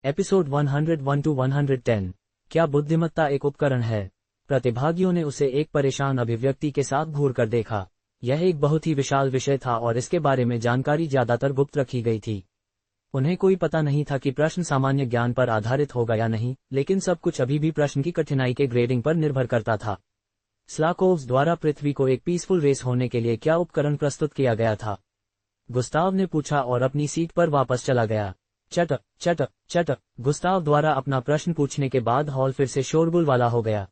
Episode 101 to 110। क्या बुद्धिमत्ता एक उपकरण है? प्रतिभागियों ने उसे एक परेशान अभिव्यक्ति के साथ घूर कर देखा। यह एक बहुत ही विशाल विषय था और इसके बारे में जानकारी ज्यादातर गुप्त रखी गई थी। उन्हें कोई पता नहीं था कि प्रश्न सामान्य ज्ञान पर आधारित होगा या नहीं, लेकिन सब कुछ अभी भी प्रश्न की कठिनाई के ग्रेडिंग पर निर्भर करता था। स्लाकोव्स द्वारा पृथ्वी को एक पीसफुल रेस होने के लिए क्या उपकरण प्रस्तुत किया गया था? गुस्ताव ने पूछा और अपनी सीट पर वापस चला गया। चटक चटक चटक। गुस्ताव द्वारा अपना प्रश्न पूछने के बाद हॉल फिर से शोरगुल वाला हो गया।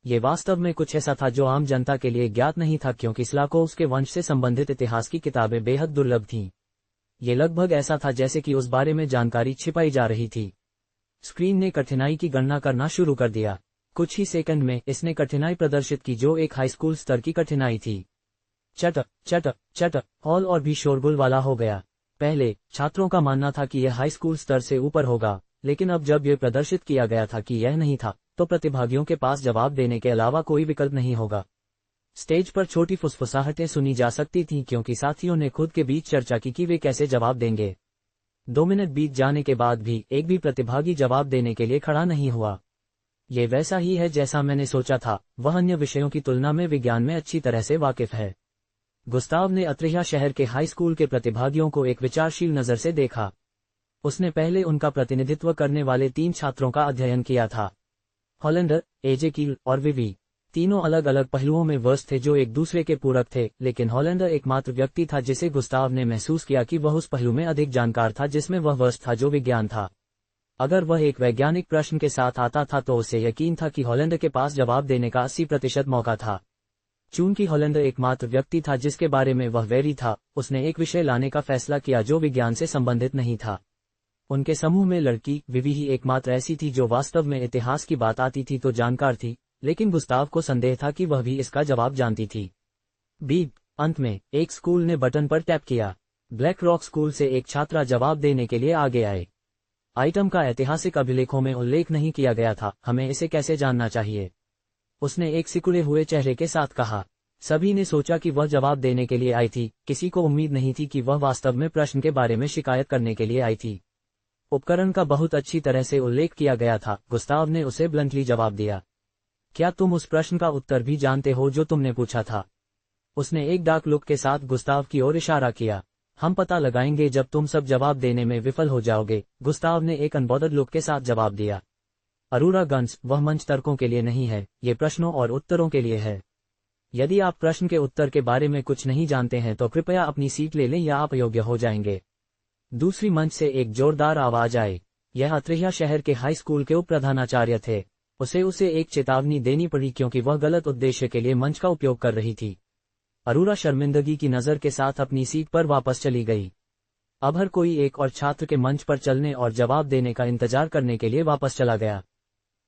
ये वास्तव में कुछ ऐसा था जो आम जनता के लिए ज्ञात नहीं था, क्योंकि स्लाकोव्स के वंश से संबंधित इतिहास की किताबें बेहद दुर्लभ थीं। ये लगभग ऐसा था जैसे कि उस बारे में जानकारी छिपाई जा रही थी। स्क्रीन ने कठिनाई की गणना करना शुरू कर दिया। कुछ ही सेकंड में इसने कठिनाई प्रदर्शित की जो एक हाई स्कूल स्तर की कठिनाई थी। चटक चटक चटक। हॉल और भी शोरगुल वाला हो गया। पहले छात्रों का मानना था कि यह हाई स्कूल स्तर से ऊपर होगा, लेकिन अब जब यह प्रदर्शित किया गया था कि यह नहीं था, तो प्रतिभागियों के पास जवाब देने के अलावा कोई विकल्प नहीं होगा। स्टेज पर छोटी फुसफुसाहटें सुनी जा सकती थीं, क्योंकि साथियों ने खुद के बीच चर्चा की कि वे कैसे जवाब देंगे। 2 मिनट बीत जाने के बाद भी एक भी प्रतिभागी जवाब देने के लिए खड़ा नहीं हुआ। ये वैसा ही है जैसा मैंने सोचा था, वह अन्य विषयों की तुलना में विज्ञान में अच्छी तरह से वाकिफ है। गुस्ताव ने अत्रेया शहर के हाई स्कूल के प्रतिभागियों को एक विचारशील नजर से देखा। उसने पहले उनका प्रतिनिधित्व करने वाले 3 छात्रों का अध्ययन किया था। हॉलैंडर, एजेकील और विवी। तीनों अलग अलग पहलुओं में वर्ष थे जो एक दूसरे के पूरक थे, लेकिन हॉलैंडर एकमात्र व्यक्ति था जिसे गुस्ताव ने महसूस किया कि वह उस पहलू में अधिक जानकार था जिसमें वह वर्ष था जो विज्ञान था। अगर वह एक वैज्ञानिक प्रश्न के साथ आता था तो उसे यकीन था कि हॉलैंडर के पास जवाब देने का 80% मौका था। चूंकि हॉलैंडर एकमात्र व्यक्ति था जिसके बारे में वह वैरी था, उसने एक विषय लाने का फैसला किया जो विज्ञान से संबंधित नहीं था। उनके समूह में लड़की विवी ही एकमात्र ऐसी थी जो वास्तव में इतिहास की बात आती थी तो जानकार थी, लेकिन गुस्ताव को संदेह था कि वह भी इसका जवाब जानती थी। बीप। अंत में एक स्कूल ने बटन पर टैप किया। ब्लैक रॉक स्कूल से एक छात्रा जवाब देने के लिए आगे आए। आइटम का ऐतिहासिक अभिलेखों में उल्लेख नहीं किया गया था, हमें इसे कैसे जानना चाहिए? उसने एक सिकुड़े हुए चेहरे के साथ कहा। सभी ने सोचा कि वह जवाब देने के लिए आई थी, किसी को उम्मीद नहीं थी कि वह वास्तव में प्रश्न के बारे में शिकायत करने के लिए आई थी। उपकरण का बहुत अच्छी तरह से उल्लेख किया गया था। गुस्ताव ने उसे ब्लंटली जवाब दिया। क्या तुम उस प्रश्न का उत्तर भी जानते हो जो तुमने पूछा था? उसने एक डार्क लुक के साथ गुस्ताव की ओर इशारा किया। हम पता लगाएंगे जब तुम सब जवाब देने में विफल हो जाओगे, गुस्ताव ने एक अनबॉदर्ड लुक के साथ जवाब दिया। अरोरा गन्स, वह मंच तर्कों के लिए नहीं है, ये प्रश्नों और उत्तरों के लिए है। यदि आप प्रश्न के उत्तर के बारे में कुछ नहीं जानते हैं तो कृपया अपनी सीट ले लें या आप अयोग्य हो जाएंगे। दूसरी मंच से एक जोरदार आवाज आई। यह अत्रेया शहर के हाई स्कूल के उप प्रधानाचार्य थे। उसे एक चेतावनी देनी पड़ी क्योंकि वह गलत उद्देश्य के लिए मंच का उपयोग कर रही थी। अरोरा शर्मिंदगी की नजर के साथ अपनी सीट पर वापस चली गई। अब हर कोई एक और छात्र के मंच पर चलने और जवाब देने का इंतजार करने के लिए वापस चला गया।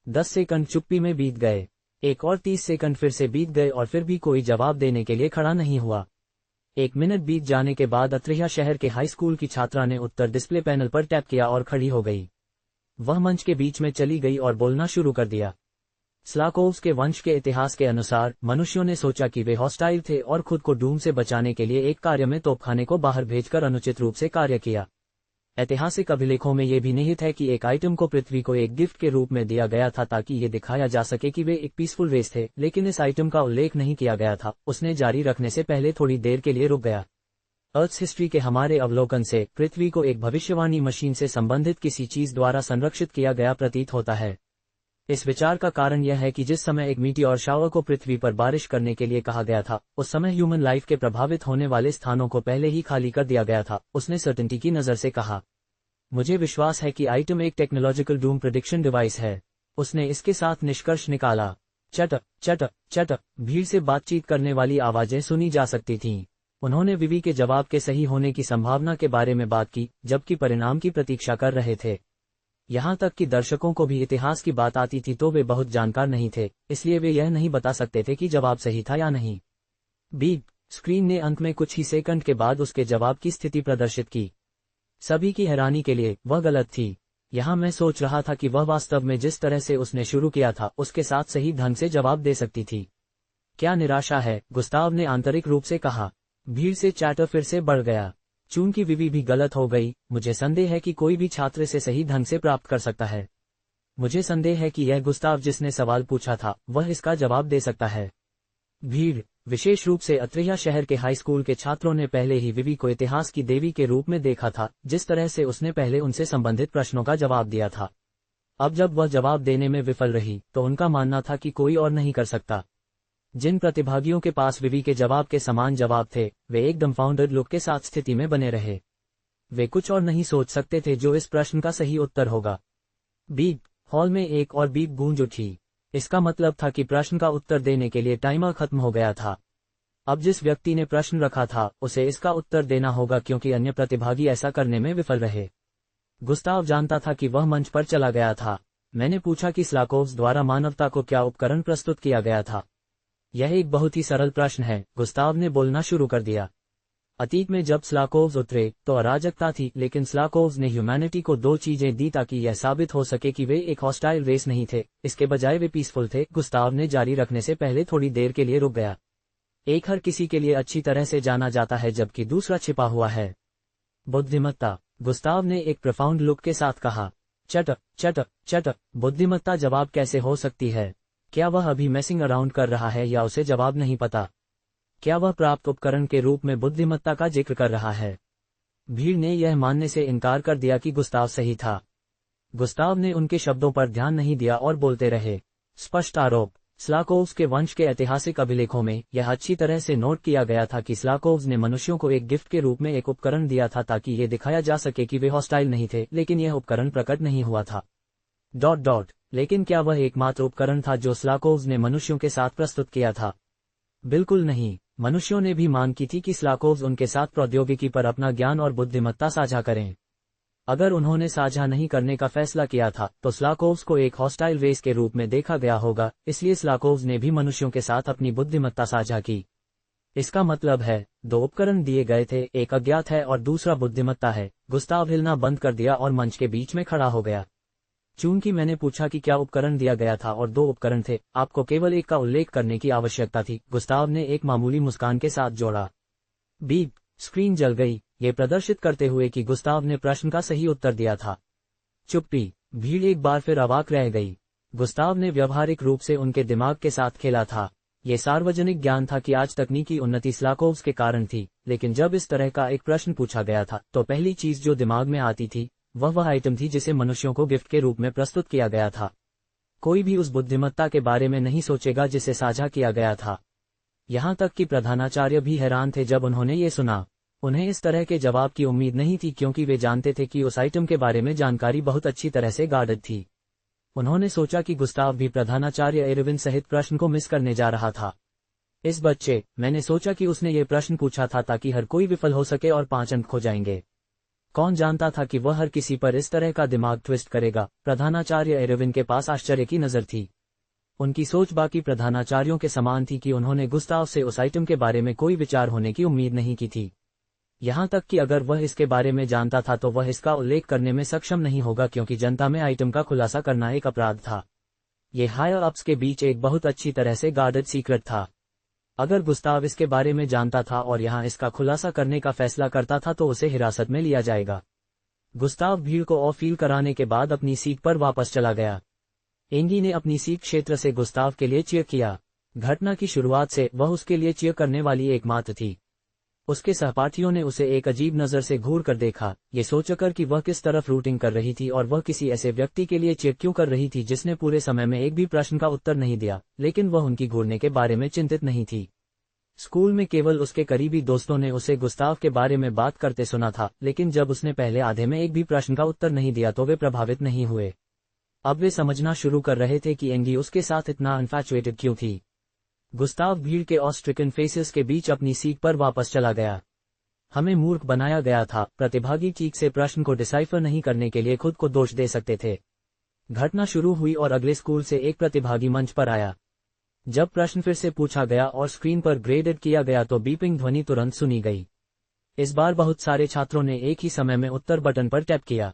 10 सेकंड चुप्पी में बीत गए। एक और 30 सेकंड फिर से बीत गए और फिर भी कोई जवाब देने के लिए खड़ा नहीं हुआ। 1 मिनट बीत जाने के बाद अत्रेया शहर के हाई स्कूल की छात्रा ने उत्तर डिस्प्ले पैनल पर टैप किया और खड़ी हो गई। वह मंच के बीच में चली गई और बोलना शुरू कर दिया। स्लाकोव्स के वंश के इतिहास के अनुसार मनुष्यों ने सोचा कि वे हॉस्टाइल थे और खुद को डूम से बचाने के लिए एक कार्य में तोपखाने को बाहर भेजकर अनुचित रूप से कार्य किया। ऐतिहासिक अभिलेखों में यह भी निहित है कि एक आइटम को पृथ्वी को एक गिफ्ट के रूप में दिया गया था ताकि ये दिखाया जा सके कि वे एक पीसफुल रेस थे, लेकिन इस आइटम का उल्लेख नहीं किया गया था। उसने जारी रखने से पहले थोड़ी देर के लिए रुक गया। अर्थ हिस्ट्री के हमारे अवलोकन से पृथ्वी को एक भविष्यवाणी मशीन से संबंधित किसी चीज द्वारा संरक्षित किया गया प्रतीत होता है। इस विचार का कारण यह है कि जिस समय एक मीटियोर शावर को पृथ्वी पर बारिश करने के लिए कहा गया था, उस समय ह्यूमन लाइफ के प्रभावित होने वाले स्थानों को पहले ही खाली कर दिया गया था। उसने सर्टेनिटी की नजर से कहा। मुझे विश्वास है कि आइटम एक टेक्नोलॉजिकल डूम प्रेडिक्शन डिवाइस है। उसने इसके साथ निष्कर्ष निकाला। चटक चटक चटक। भीड़ से बातचीत करने वाली आवाजें सुनी जा सकती थीं। उन्होंने विवी के जवाब के सही होने की संभावना के बारे में बात की, जबकि परिणाम की प्रतीक्षा कर रहे थे। यहाँ तक कि दर्शकों को भी इतिहास की बात आती थी तो वे बहुत जानकार नहीं थे, इसलिए वे यह नहीं बता सकते थे कि जवाब सही था या नहीं। बीप। स्क्रीन ने अंत में कुछ ही सेकंड के बाद उसके जवाब की स्थिति प्रदर्शित की। सभी की हैरानी के लिए वह गलत थी। यहाँ मैं सोच रहा था कि वह वास्तव में जिस तरह से उसने शुरू किया था उसके साथ सही ढंग से जवाब दे सकती थी। क्या निराशा है, गुस्ताव ने आंतरिक रूप से कहा। भीड़ से चैटर फिर से बढ़ गया। चूंकि विवि भी गलत हो गई, मुझे संदेह है कि कोई भी छात्र इसे सही ढंग से प्राप्त कर सकता है। मुझे संदेह है कि यह गुस्ताव जिसने सवाल पूछा था वह इसका जवाब दे सकता है। भीड़, विशेष रूप से अत्रेया शहर के हाई स्कूल के छात्रों ने पहले ही विवि को इतिहास की देवी के रूप में देखा था, जिस तरह से उसने पहले उनसे संबंधित प्रश्नों का जवाब दिया था। अब जब वह जवाब देने में विफल रही तो उनका मानना था कि कोई और नहीं कर सकता। जिन प्रतिभागियों के पास विवि के जवाब के समान जवाब थे, वे एक डम्फाउंडेड लुक के साथ स्थिति में बने रहे। वे कुछ और नहीं सोच सकते थे जो इस प्रश्न का सही उत्तर होगा। बीप, हॉल में एक और बीप गूंज उठी। इसका मतलब था कि प्रश्न का उत्तर देने के लिए टाइमर खत्म हो गया था। अब जिस व्यक्ति ने प्रश्न रखा था उसे इसका उत्तर देना होगा क्योंकि अन्य प्रतिभागी ऐसा करने में विफल रहे। गुस्ताव जानता था कि वह मंच पर चला गया था। मैंने पूछा कि स्लाकोव्स द्वारा मानवता को क्या उपकरण प्रस्तुत किया गया था। यह एक बहुत ही सरल प्रश्न है, गुस्ताव ने बोलना शुरू कर दिया। अतीत में जब स्लाकोव्स उतरे तो अराजकता थी, लेकिन स्लाकोव्स ने ह्यूमैनिटी को दो चीजें दी ताकि यह साबित हो सके कि वे एक हॉस्टाइल रेस नहीं थे, इसके बजाय वे पीसफुल थे। गुस्ताव ने जारी रखने से पहले थोड़ी देर के लिए रुक गया। एक हर किसी के लिए अच्छी तरह से जाना जाता है जबकि दूसरा छिपा हुआ है। बुद्धिमत्ता, गुस्ताव ने एक प्रोफाउंड लुक के साथ कहा। चटक चटक चटक। बुद्धिमत्ता जवाब कैसे हो सकती है? क्या वह अभी मेसिंग अराउंड कर रहा है या उसे जवाब नहीं पता? क्या वह प्राप्त उपकरण के रूप में बुद्धिमत्ता का जिक्र कर रहा है? भीड़ ने यह मानने से इनकार कर दिया कि गुस्ताव सही था। गुस्ताव ने उनके शब्दों पर ध्यान नहीं दिया और बोलते रहे। स्पष्ट आरोप, स्लाकोव्स के वंश के ऐतिहासिक अभिलेखों में यह अच्छी तरह से नोट किया गया था कि स्लाकोव्स ने मनुष्यों को एक गिफ्ट के रूप में एक उपकरण दिया था ताकि ये दिखाया जा सके कि वे हॉस्टाइल नहीं थे, लेकिन यह उपकरण प्रकट नहीं हुआ था। लेकिन क्या वह एकमात्र उपकरण था जो स्लाकोव्स ने मनुष्यों के साथ प्रस्तुत किया था? बिल्कुल नहीं। मनुष्यों ने भी मांग की थी कि स्लाकोव्स उनके साथ प्रौद्योगिकी पर अपना ज्ञान और बुद्धिमत्ता साझा करें। अगर उन्होंने साझा नहीं करने का फैसला किया था तो स्लाकोव्स को एक हॉस्टाइल रेस के रूप में देखा गया होगा, इसलिए स्लाकोव्स ने भी मनुष्यों के साथ अपनी बुद्धिमत्ता साझा की। इसका मतलब है, दो उपकरण दिए गए थे, एक अज्ञात है और दूसरा बुद्धिमत्ता है। गुस्ताव हिलना बंद कर दिया और मंच के बीच में खड़ा हो गया। चूंकि मैंने पूछा कि क्या उपकरण दिया गया था और दो उपकरण थे, आपको केवल एक का उल्लेख करने की आवश्यकता थी, गुस्ताव ने एक मामूली मुस्कान के साथ जोड़ा। बीप, स्क्रीन जल गई, ये प्रदर्शित करते हुए कि गुस्ताव ने प्रश्न का सही उत्तर दिया था। चुप्पी, भीड़ एक बार फिर अवाक रह गई। गुस्ताव ने व्यवहारिक रूप से उनके दिमाग के साथ खेला था। ये सार्वजनिक ज्ञान था कि आज तकनीकी उन्नति स्लाकोव्स के कारण थी, लेकिन जब इस तरह का एक प्रश्न पूछा गया था तो पहली चीज जो दिमाग में आती थी वह आइटम थी जिसे मनुष्यों को गिफ्ट के रूप में प्रस्तुत किया गया था। कोई भी उस बुद्धिमत्ता के बारे में नहीं सोचेगा जिसे साझा किया गया था। यहाँ तक कि प्रधानाचार्य भी हैरान थे जब उन्होंने ये सुना। उन्हें इस तरह के जवाब की उम्मीद नहीं थी क्योंकि वे जानते थे कि उस आइटम के बारे में जानकारी बहुत अच्छी तरह से गार्डेड थी। उन्होंने सोचा कि गुस्ताव भी प्रधानाचार्य एरविन सहित प्रश्न को मिस करने जा रहा था। इस बच्चे, मैंने सोचा कि उसने ये प्रश्न पूछा था ताकि हर कोई विफल हो सके और 5 अंक खो जाएंगे। कौन जानता था कि वह हर किसी पर इस तरह का दिमाग ट्विस्ट करेगा। प्रधानाचार्य एरविन के पास आश्चर्य की नजर थी। उनकी सोच बाकी प्रधानाचार्यों के समान थी कि उन्होंने गुस्ताव से उस आइटम के बारे में कोई विचार होने की उम्मीद नहीं की थी। यहाँ तक कि अगर वह इसके बारे में जानता था तो वह इसका उल्लेख करने में सक्षम नहीं होगा क्योंकि जनता में आइटम का खुलासा करना एक अपराध था। ये हायर अप्स के बीच एक बहुत अच्छी तरह से गार्डेड सीक्रेट था। अगर गुस्ताव इसके बारे में जानता था और यहाँ इसका खुलासा करने का फैसला करता था तो उसे हिरासत में लिया जाएगा। गुस्ताव भीड़ को ऑफ फील कराने के बाद अपनी सीट पर वापस चला गया। एंगी ने अपनी सीट क्षेत्र से गुस्ताव के लिए चीयर किया। घटना की शुरुआत से वह उसके लिए चीयर करने वाली एकमात्र थी। उसके सहपाठियों ने उसे एक अजीब नजर से घूर कर देखा, ये सोचकर कि वह किस तरफ रूटिंग कर रही थी और वह किसी ऐसे व्यक्ति के लिए चीयर क्यों कर रही थी जिसने पूरे समय में एक भी प्रश्न का उत्तर नहीं दिया, लेकिन वह उनकी घूरने के बारे में चिंतित नहीं थी। स्कूल में केवल उसके करीबी दोस्तों ने उसे गुस्ताव के बारे में बात करते सुना था, लेकिन जब उसने पहले आधे में एक भी प्रश्न का उत्तर नहीं दिया तो वे प्रभावित नहीं हुए। अब वे समझना शुरू कर रहे थे कि एंगी उसके साथ इतना इन्फैचुएटेड क्यों थी। गुस्ताव भीड़ के ऑस्ट्रिकन फेसेस के बीच अपनी सीट पर वापस चला गया। हमें मूर्ख बनाया गया था। प्रतिभागी ठीक से प्रश्न को डिसाइफर नहीं करने के लिए खुद को दोष दे सकते थे। घटना शुरू हुई और अगले स्कूल से एक प्रतिभागी मंच पर आया। जब प्रश्न फिर से पूछा गया और स्क्रीन पर ग्रेडेड किया गया तो बीपिंग ध्वनि तुरंत सुनी गई। इस बार बहुत सारे छात्रों ने एक ही समय में उत्तर बटन पर टैप किया।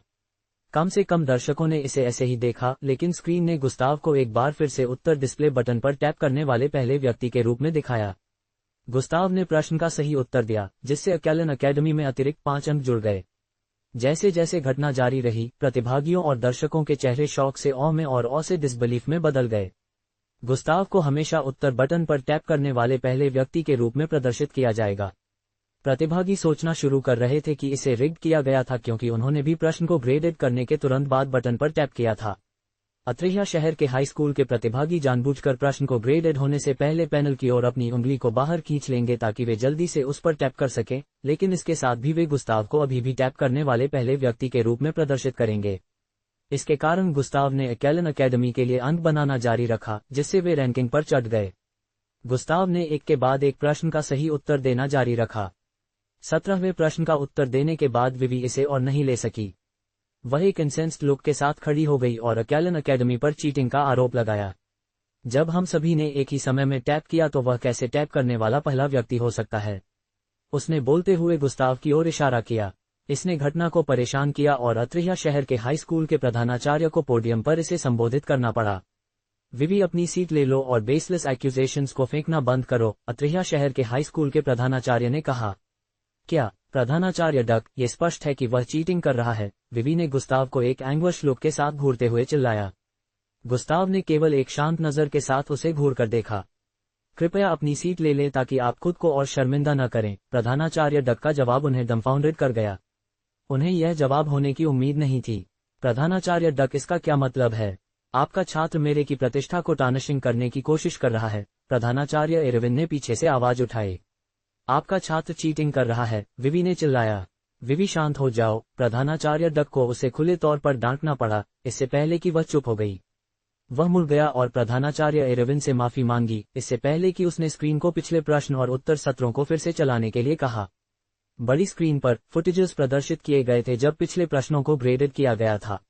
कम से कम दर्शकों ने इसे ऐसे ही देखा, लेकिन स्क्रीन ने गुस्ताव को एक बार फिर से उत्तर डिस्प्ले बटन पर टैप करने वाले पहले व्यक्ति के रूप में दिखाया। गुस्ताव ने प्रश्न का सही उत्तर दिया, जिससे अकेलन अकेडमी में अतिरिक्त 5 अंक जुड़ गए। जैसे जैसे घटना जारी रही, प्रतिभागियों और दर्शकों के चेहरे शौक से औ में और औ से डिसबिलीफ में बदल गए। गुस्ताव को हमेशा उत्तर बटन पर टैप करने वाले पहले व्यक्ति के रूप में प्रदर्शित किया जाएगा। प्रतिभागी सोचना शुरू कर रहे थे कि इसे रिग्ड किया गया था क्योंकि उन्होंने भी प्रश्न को ग्रेडेड करने के तुरंत बाद बटन पर टैप किया था। अत्रेया शहर के हाई स्कूल के प्रतिभागी जानबूझकर प्रश्न को ग्रेडेड होने से पहले पैनल की ओर अपनी उंगली को बाहर खींच लेंगे ताकि वे जल्दी से उस पर टैप कर सकें, लेकिन इसके साथ भी वे गुस्ताव को अभी भी टैप करने वाले पहले व्यक्ति के रूप में प्रदर्शित करेंगे। इसके कारण गुस्ताव ने अकेलन अकेडमी के लिए अंक बनाना जारी रखा, जिससे वे रैंकिंग पर चढ़ गए। गुस्ताव ने एक के बाद एक प्रश्न का सही उत्तर देना जारी रखा। 17वें प्रश्न का उत्तर देने के बाद विवी इसे और नहीं ले सकी। वह एक इंसेंस्ड लुक के साथ खड़ी हो गई और अकेलन अकेडमी पर चीटिंग का आरोप लगाया। जब हम सभी ने एक ही समय में टैप किया तो वह कैसे टैप करने वाला पहला व्यक्ति हो सकता है? उसने बोलते हुए गुस्ताव की ओर इशारा किया। इसने घटना को परेशान किया और अत्रेया शहर के हाई स्कूल के प्रधानाचार्य को पोडियम पर इसे संबोधित करना पड़ा। विवी, अपनी सीट ले लो और बेसलेस एक्यूजेशंस को फेंकना बंद करो, अत्रेया शहर के हाई स्कूल के प्रधानाचार्य ने कहा। क्या प्रधानाचार्य डक, ये स्पष्ट है कि वह चीटिंग कर रहा है, विवी ने गुस्ताव को एक एंग्विश लुक के साथ घूरते हुए चिल्लाया। गुस्ताव ने केवल एक शांत नजर के साथ उसे घूर कर देखा। कृपया अपनी सीट ले लें ताकि आप खुद को और शर्मिंदा न करें, प्रधानाचार्य डक का जवाब उन्हें डम्फाउंडेड कर गया। उन्हें यह जवाब होने की उम्मीद नहीं थी। प्रधानाचार्य डक, इसका क्या मतलब है? आपका छात्र मेरे की प्रतिष्ठा को टार्निशिंग करने की कोशिश कर रहा है, प्रधानाचार्य एरविन ने पीछे से आवाज उठाई। आपका छात्र चीटिंग कर रहा है, विवी ने चिल्लाया। विवी, शांत हो जाओ, प्रधानाचार्य डक को उसे खुले तौर पर डांटना पड़ा, इससे पहले कि वह चुप हो गई। वह मुड़ गया और प्रधानाचार्य एरविन से माफी मांगी, इससे पहले कि उसने स्क्रीन को पिछले प्रश्न और उत्तर सत्रों को फिर से चलाने के लिए कहा। बड़ी स्क्रीन पर फुटेजेस प्रदर्शित किए गए थे जब पिछले प्रश्नों को ग्रेडेड किया गया था।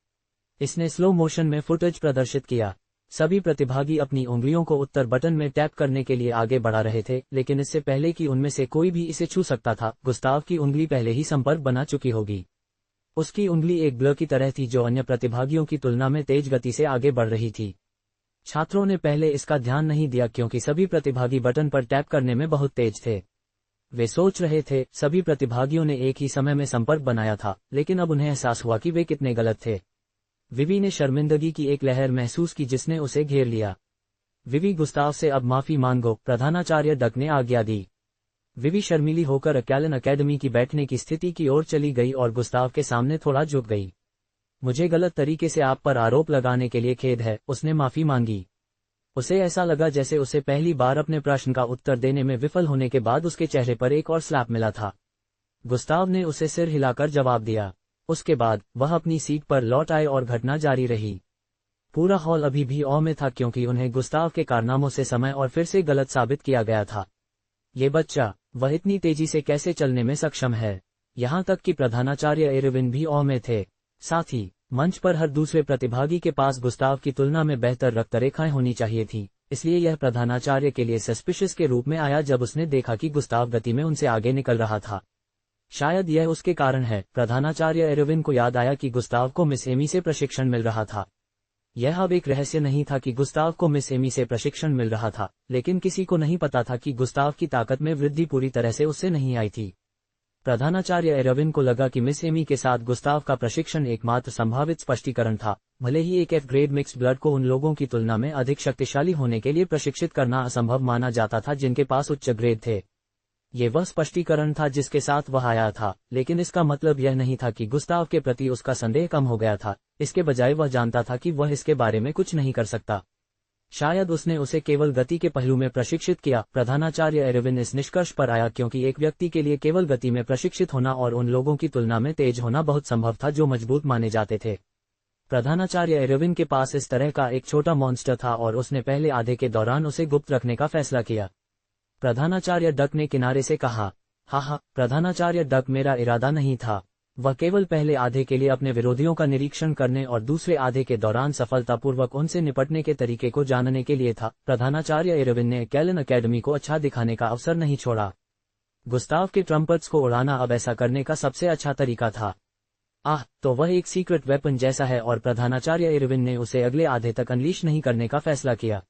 इसने स्लो मोशन में फुटेज प्रदर्शित किया। सभी प्रतिभागी अपनी उंगलियों को उत्तर बटन में टैप करने के लिए आगे बढ़ा रहे थे, लेकिन इससे पहले कि उनमें से कोई भी इसे छू सकता था, गुस्ताव की उंगली पहले ही संपर्क बना चुकी होगी। उसकी उंगली एक ब्लर की तरह थी जो अन्य प्रतिभागियों की तुलना में तेज गति से आगे बढ़ रही थी। छात्रों ने पहले इसका ध्यान नहीं दिया क्योंकि सभी प्रतिभागी बटन पर टैप करने में बहुत तेज थे। वे सोच रहे थे, सभी प्रतिभागियों ने एक ही समय में संपर्क बनाया था, लेकिन अब उन्हें एहसास हुआ कि वे कितने गलत थे। विवी ने शर्मिंदगी की एक लहर महसूस की जिसने उसे घेर लिया। विवी, गुस्ताव से अब माफी मांगो, प्रधानाचार्य डक ने आज्ञा दी। विवी शर्मीली होकर अकेलन अकेडमी की बैठने की स्थिति की ओर चली गई और गुस्ताव के सामने थोड़ा झुक गई। मुझे गलत तरीके से आप पर आरोप लगाने के लिए खेद है, उसने माफी मांगी। उसे ऐसा लगा जैसे उसे पहली बार अपने प्रश्न का उत्तर देने में विफल होने के बाद उसके चेहरे पर एक और स्लैप मिला था। गुस्ताव ने उसे सिर हिलाकर जवाब दिया। उसके बाद वह अपनी सीट पर लौट आए और घटना जारी रही। पूरा हॉल अभी भी औ में था क्योंकि उन्हें गुस्ताव के कारनामों से समय और फिर से गलत साबित किया गया था। ये बच्चा, वह इतनी तेजी से कैसे चलने में सक्षम है? यहाँ तक कि प्रधानाचार्य एरविन भी औ में थे। साथ ही मंच पर हर दूसरे प्रतिभागी के पास गुस्ताव की तुलना में बेहतर रक्तरेखाएं होनी चाहिए थी, इसलिए यह प्रधानाचार्य के लिए सस्पिशियस के रूप में आया जब उसने देखा कि गुस्ताव गति में उनसे आगे निकल रहा था। शायद यह उसके कारण है। प्रधानाचार्य एरविन को याद आया कि गुस्ताव को मिस एमी से प्रशिक्षण मिल रहा था। यह अब एक रहस्य नहीं था कि गुस्ताव को मिस एमी से प्रशिक्षण मिल रहा था, लेकिन किसी को नहीं पता था कि गुस्ताव की ताकत में वृद्धि पूरी तरह से उससे नहीं आई थी। प्रधानाचार्य एरविन को लगा कि मिस एमी के साथ गुस्ताव का प्रशिक्षण एकमात्र संभावित स्पष्टीकरण था। भले ही एक एफ ग्रेड मिक्स्ड ब्लड को उन लोगों की तुलना में अधिक शक्तिशाली होने के लिए प्रशिक्षित करना असंभव माना जाता था जिनके पास उच्च ग्रेड थे। ये वह स्पष्टीकरण था जिसके साथ वह आया था, लेकिन इसका मतलब यह नहीं था कि गुस्ताव के प्रति उसका संदेह कम हो गया था। इसके बजाय वह जानता था कि वह इसके बारे में कुछ नहीं कर सकता। शायद उसने उसे केवल गति के पहलू में प्रशिक्षित किया। प्रधानाचार्य एरविन इस निष्कर्ष पर आया क्योंकि एक व्यक्ति के लिए केवल गति में प्रशिक्षित होना और उन लोगों की तुलना में तेज होना बहुत संभव था जो मजबूत माने जाते थे। प्रधानाचार्य एरविन के पास इस तरह का एक छोटा मॉन्स्टर था और उसने पहले आधे के दौरान उसे गुप्त रखने का फैसला किया। प्रधानाचार्य डक ने किनारे से कहा, हाँ, प्रधानाचार्य डक, मेरा इरादा नहीं था। वह केवल पहले आधे के लिए अपने विरोधियों का निरीक्षण करने और दूसरे आधे के दौरान सफलतापूर्वक उनसे निपटने के तरीके को जानने के लिए था। प्रधानाचार्य एरविन ने अकेलन अकेडमी को अच्छा दिखाने का अवसर नहीं छोड़ा। गुस्ताव के ट्रम्पेट्स को उड़ाना अब ऐसा करने का सबसे अच्छा तरीका था। तो वह एक सीक्रेट वेपन जैसा है और प्रधानाचार्य एरविन ने उसे अगले आधे तक अनलीश नहीं करने का फैसला किया।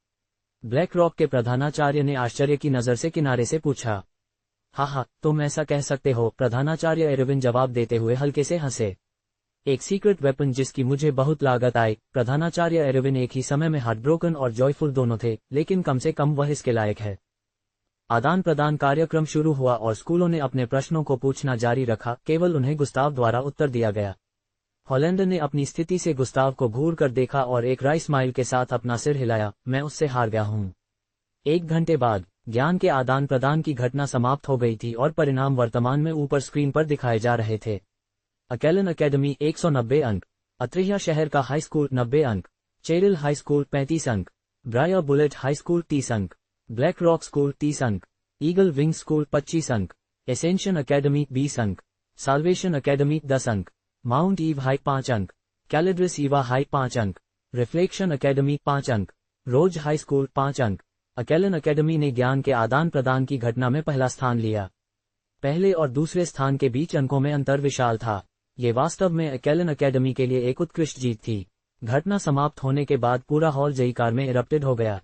ब्लैक रॉक के प्रधानाचार्य ने आश्चर्य की नजर से किनारे से पूछा। हाँ, तुम ऐसा कह सकते हो, प्रधानाचार्य एरविन जवाब देते हुए हल्के से हंसे। एक सीक्रेट वेपन जिसकी मुझे बहुत लागत आई। प्रधानाचार्य एरविन एक ही समय में हार्टब्रोकन और जॉयफुल दोनों थे, लेकिन कम से कम वह इसके लायक है। आदान प्रदान कार्यक्रम शुरू हुआ और स्कूलों ने अपने प्रश्नों को पूछना जारी रखा, केवल उन्हें गुस्ताव द्वारा उत्तर दिया गया। हॉलैंडर ने अपनी स्थिति से गुस्ताव को घूर कर देखा और एक राई स्माइल के साथ अपना सिर हिलाया। मैं उससे हार गया हूँ। 1 घंटे बाद ज्ञान के आदान प्रदान की घटना समाप्त हो गई थी और परिणाम वर्तमान में ऊपर स्क्रीन पर दिखाए जा रहे थे। अकेलन अकेडमी 190 अंक, अत्रिया शहर का हाई स्कूल 90 अंक, चेरिल हाई स्कूल 35 अंक, ब्रायर बुलेट हाई स्कूल 30 अंक, ब्लैक रॉक स्कूल 30 अंक, ईगल विंग स्कूल 25 अंक, एसेंशन अकेडमी 20 अंक, साल्वेशन अकेडमी 10 अंक, माउंट ईव हाई 5 अंक, कैलेड्रिस ईवा हाई 5 अंक, रिफ्लेक्शन अकेडमी 5 अंक, रोज हाई स्कूल 5 अंक। अकेलन अकेडमी ने ज्ञान के आदान प्रदान की घटना में पहला स्थान लिया। पहले और दूसरे स्थान के बीच अंकों में अंतर विशाल था। ये वास्तव में अकेलन अकेडमी के लिए एक उत्कृष्ट जीत थी। घटना समाप्त होने के बाद पूरा हॉल जयकार में इरप्टेड हो गया।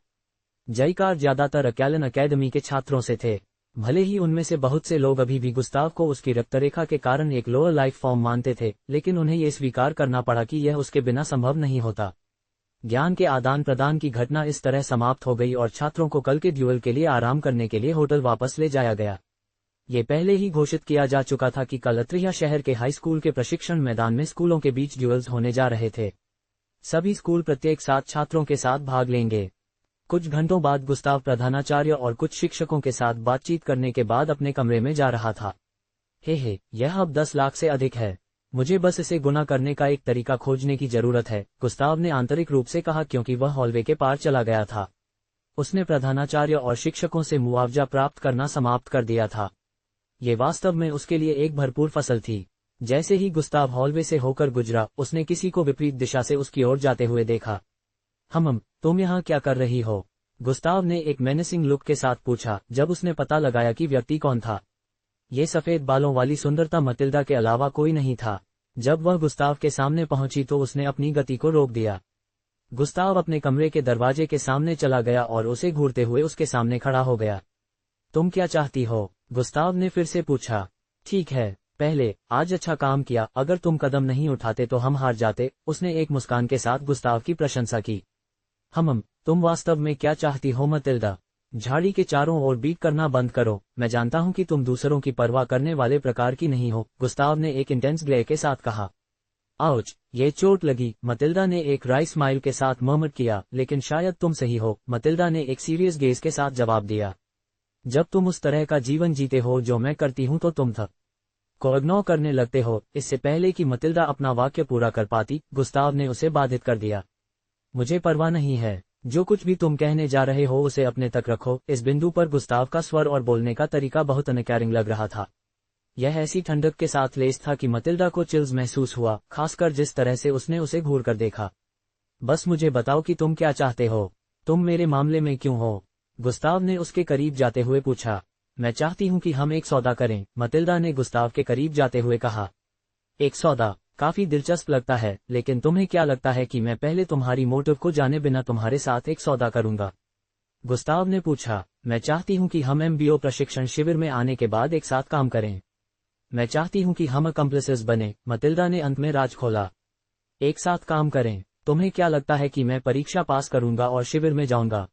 जयकार ज्यादातर अकेलन अकेडमी के छात्रों से थे। भले ही उनमें से बहुत से लोग अभी भी गुस्ताव को उसकी रक्तरेखा के कारण एक लोअर लाइफ फॉर्म मानते थे, लेकिन उन्हें यह स्वीकार करना पड़ा कि यह उसके बिना संभव नहीं होता। ज्ञान के आदान प्रदान की घटना इस तरह समाप्त हो गई और छात्रों को कल के ड्यूअल के लिए आराम करने के लिए होटल वापस ले जाया गया। ये पहले ही घोषित किया जा चुका था कि कल अत्रिया शहर के हाई स्कूल के प्रशिक्षण मैदान में स्कूलों के बीच ड्यूअल्स होने जा रहे थे। सभी स्कूल प्रत्येक 7 छात्रों के साथ भाग लेंगे। कुछ घंटों बाद गुस्ताव प्रधानाचार्य और कुछ शिक्षकों के साथ बातचीत करने के बाद अपने कमरे में जा रहा था। हे, यह अब 10 लाख से अधिक है। मुझे बस इसे गुना करने का एक तरीका खोजने की जरूरत है, गुस्ताव ने आंतरिक रूप से कहा, क्योंकि वह हॉलवे के पार चला गया था। उसने प्रधानाचार्य और शिक्षकों से मुआवजा प्राप्त करना समाप्त कर दिया था। ये वास्तव में उसके लिए एक भरपूर फसल थी। जैसे ही गुस्ताव हॉलवे से होकर गुजरा, उसने किसी को विपरीत दिशा से उसकी ओर जाते हुए देखा। तुम यहाँ क्या कर रही हो? गुस्ताव ने एक मेनेसिंग लुक के साथ पूछा, जब उसने पता लगाया कि व्यक्ति कौन था। ये सफेद बालों वाली सुंदरता मतिल्डा के अलावा कोई नहीं था। जब वह गुस्ताव के सामने पहुंची तो उसने अपनी गति को रोक दिया। गुस्ताव अपने कमरे के दरवाजे के सामने चला गया और उसे घूरते हुए उसके सामने खड़ा हो गया। तुम क्या चाहती हो? गुस्ताव ने फिर से पूछा। ठीक है, पहले, आज अच्छा काम किया, अगर तुम कदम नहीं उठाते तो हम हार जाते, उसने एक मुस्कान के साथ गुस्ताव की प्रशंसा की। तुम वास्तव में क्या चाहती हो मतिल्डा? झाड़ी के चारों ओर बीट करना बंद करो। मैं जानता हूं कि तुम दूसरों की परवाह करने वाले प्रकार की नहीं हो, गुस्ताव ने एक इंटेंस ग्लेयर के साथ कहा। आउच, ये चोट लगी, मतिल्डा ने एक राई स्माइल के साथ मर्मर किया, लेकिन शायद तुम सही हो, मतिल्डा ने एक सीरियस गेज के साथ जवाब दिया। जब तुम उस तरह का जीवन जीते हो जो मैं करती हूं तो तुम को इग्नोर करने लगते हो। इससे पहले कि मतिल्डा अपना वाक्य पूरा कर पाती, गुस्ताव ने उसे बाधित कर दिया। मुझे परवाह नहीं है, जो कुछ भी तुम कहने जा रहे हो उसे अपने तक रखो। इस बिंदु पर गुस्ताव का स्वर और बोलने का तरीका बहुत अनकैरिंग लग रहा था। यह ऐसी ठंडक के साथ लेस था कि मतिल्डा को चिल्स महसूस हुआ, खासकर जिस तरह से उसने उसे घूर कर देखा। बस मुझे बताओ कि तुम क्या चाहते हो? तुम मेरे मामले में क्यों हो? गुस्ताव ने उसके करीब जाते हुए पूछा। मैं चाहती हूं कि हम एक सौदा करें, मतिल्डा ने गुस्ताव के करीब जाते हुए कहा। एक सौदा? काफी दिलचस्प लगता है, लेकिन तुम्हें क्या लगता है कि मैं पहले तुम्हारी मोटिव को जाने बिना तुम्हारे साथ एक सौदा करूंगा? गुस्ताव ने पूछा। मैं चाहती हूं कि हम एमबीओ प्रशिक्षण शिविर में आने के बाद एक साथ काम करें। मैं चाहती हूं कि हम अकम्प्लिसेस बने, मतिल्डा ने अंत में राज खोला। एक साथ काम करें? तुम्हें क्या लगता है कि मैं परीक्षा पास करूंगा और शिविर में जाऊंगा?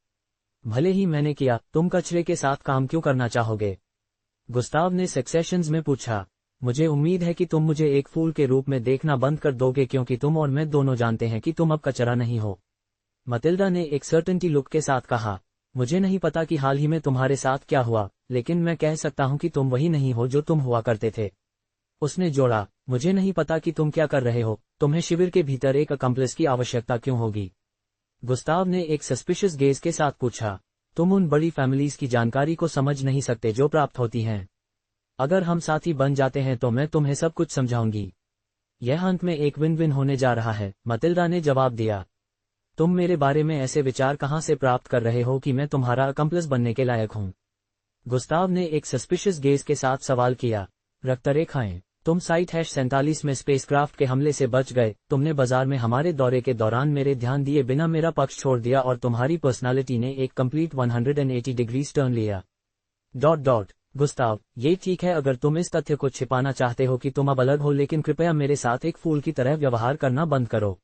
भले ही मैंने किया, तुम कचरे के साथ काम क्यों करना चाहोगे? गुस्ताव ने सक्सेशंस में पूछा। मुझे उम्मीद है कि तुम मुझे एक फूल के रूप में देखना बंद कर दोगे, क्योंकि तुम और मैं दोनों जानते हैं कि तुम अब कचरा नहीं हो, मतिल्डा ने एक सर्टेनिटी लुक के साथ कहा। मुझे नहीं पता कि हाल ही में तुम्हारे साथ क्या हुआ, लेकिन मैं कह सकता हूं कि तुम वही नहीं हो जो तुम हुआ करते थे। उसने जोड़ा। मुझे नहीं पता कि तुम क्या कर रहे हो, तुम्हें शिविर के भीतर एक अकम्प्लिस की आवश्यकता क्यों होगी? गुस्ताव ने एक सस्पिशियस गेज के साथ पूछा। तुम उन बड़ी फैमिलीज की जानकारी को समझ नहीं सकते जो प्राप्त होती हैं। अगर हम साथी बन जाते हैं तो मैं तुम्हें सब कुछ समझाऊंगी। यह अंत में एक विन विन होने जा रहा है, मतिल्डा ने जवाब दिया। तुम मेरे बारे में ऐसे विचार कहां से प्राप्त कर रहे हो कि मैं तुम्हारा अकम्प्लिस बनने के लायक हूं? गुस्ताव ने एक सस्पिशियस गेज के साथ सवाल किया। रक्तरेखाएं? तुम साइट #47 में स्पेसक्राफ्ट के हमले से बच गए, तुमने बाजार में हमारे दौरे के दौरान मेरे ध्यान दिए बिना मेरा पक्ष छोड़ दिया और तुम्हारी पर्सनालिटी ने एक कंप्लीट 180 डिग्रीज टर्न लिया। गुस्ताव, ये ठीक है अगर तुम इस तथ्य को छिपाना चाहते हो कि तुम अब अलग हो, लेकिन कृपया मेरे साथ एक फूल की तरह व्यवहार करना बंद करो।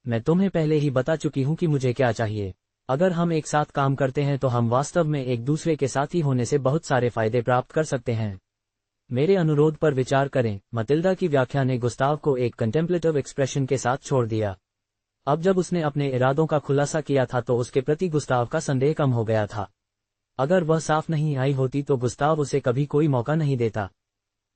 मैं तुम्हें पहले ही बता चुकी हूँ कि मुझे क्या चाहिए। अगर हम एक साथ काम करते हैं तो हम वास्तव में एक दूसरे के साथी होने से बहुत सारे फायदे प्राप्त कर सकते हैं। मेरे अनुरोध पर विचार करें। मतिल्डा की व्याख्या ने गुस्ताव को एक कंटेम्पलेटिव एक्सप्रेशन के साथ छोड़ दिया। अब जब उसने अपने इरादों का खुलासा किया था तो उसके प्रति गुस्ताव का संदेह कम हो गया था। अगर वह साफ नहीं आई होती तो गुस्ताव उसे कभी कोई मौका नहीं देता।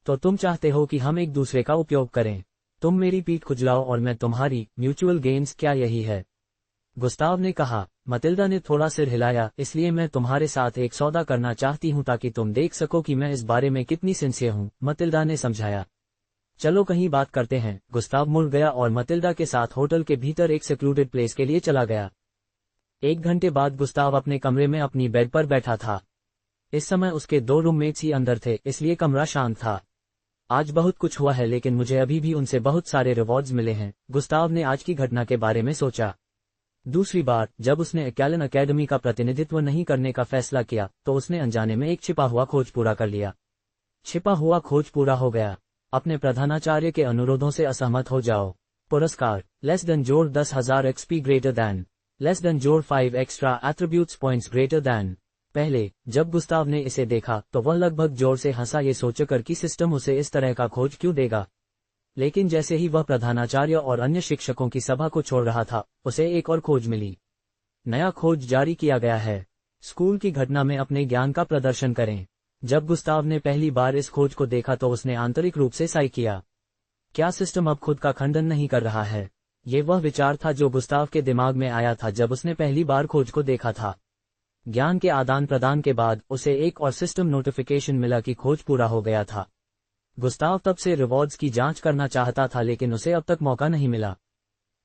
तो तुम चाहते हो कि हम एक दूसरे का उपयोग करें। तुम मेरी पीठ खुजलाओ और मैं तुम्हारी। म्यूचुअल गेम्स, क्या यही है? गुस्ताव ने कहा। मतिल्डा ने थोड़ा सिर हिलाया। इसलिए मैं तुम्हारे साथ एक सौदा करना चाहती हूँ ताकि तुम देख सको कि मैं इस बारे में कितनी सिंसियर हूँ, मतिल्डा ने समझाया। चलो कहीं बात करते हैं। गुस्ताव मुड़ गया और मतिल्डा के साथ होटल के भीतर एक सेक्लूडेड प्लेस के लिए चला गया। 1 घंटे बाद गुस्ताव अपने कमरे में अपनी बेड पर बैठा था। इस समय उसके 2 रूममेट्स ही अंदर थे, इसलिए कमरा शांत था। आज बहुत कुछ हुआ है लेकिन मुझे अभी भी उनसे बहुत सारे रिवॉर्ड्स मिले हैं, गुस्ताव ने आज की घटना के बारे में सोचा। दूसरी बार जब उसने एक्यालन अकेडमी का प्रतिनिधित्व नहीं करने का फैसला किया तो उसने अनजाने में एक छिपा हुआ खोज पूरा कर लिया। छिपा हुआ खोज पूरा हो गया। अपने प्रधानाचार्य के अनुरोधों से असहमत हो जाओ। पुरस्कार लेस देन जोड़ 10,000 XP greater than less than जोड़ 5 extra attributes points greater than. पहले जब गुस्ताव ने इसे देखा तो वह लगभग जोर से हंसा, ये सोचकर कि सिस्टम उसे इस तरह का खोज क्यों देगा। लेकिन जैसे ही वह प्रधानाचार्य और अन्य शिक्षकों की सभा को छोड़ रहा था, उसे एक और खोज मिली। नया खोज जारी किया गया है। स्कूल की घटना में अपने ज्ञान का प्रदर्शन करें। जब गुस्ताव ने पहली बार इस खोज को देखा तो उसने आंतरिक रूप से साई किया। क्या सिस्टम अब खुद का खंडन नहीं कर रहा है? ये वह विचार था जो गुस्ताव के दिमाग में आया था जब उसने पहली बार खोज को देखा था। ज्ञान के आदान प्रदान के बाद उसे एक और सिस्टम नोटिफिकेशन मिला कि खोज पूरा हो गया था। गुस्ताव तब से रिवॉर्ड्स की जांच करना चाहता था लेकिन उसे अब तक मौका नहीं मिला।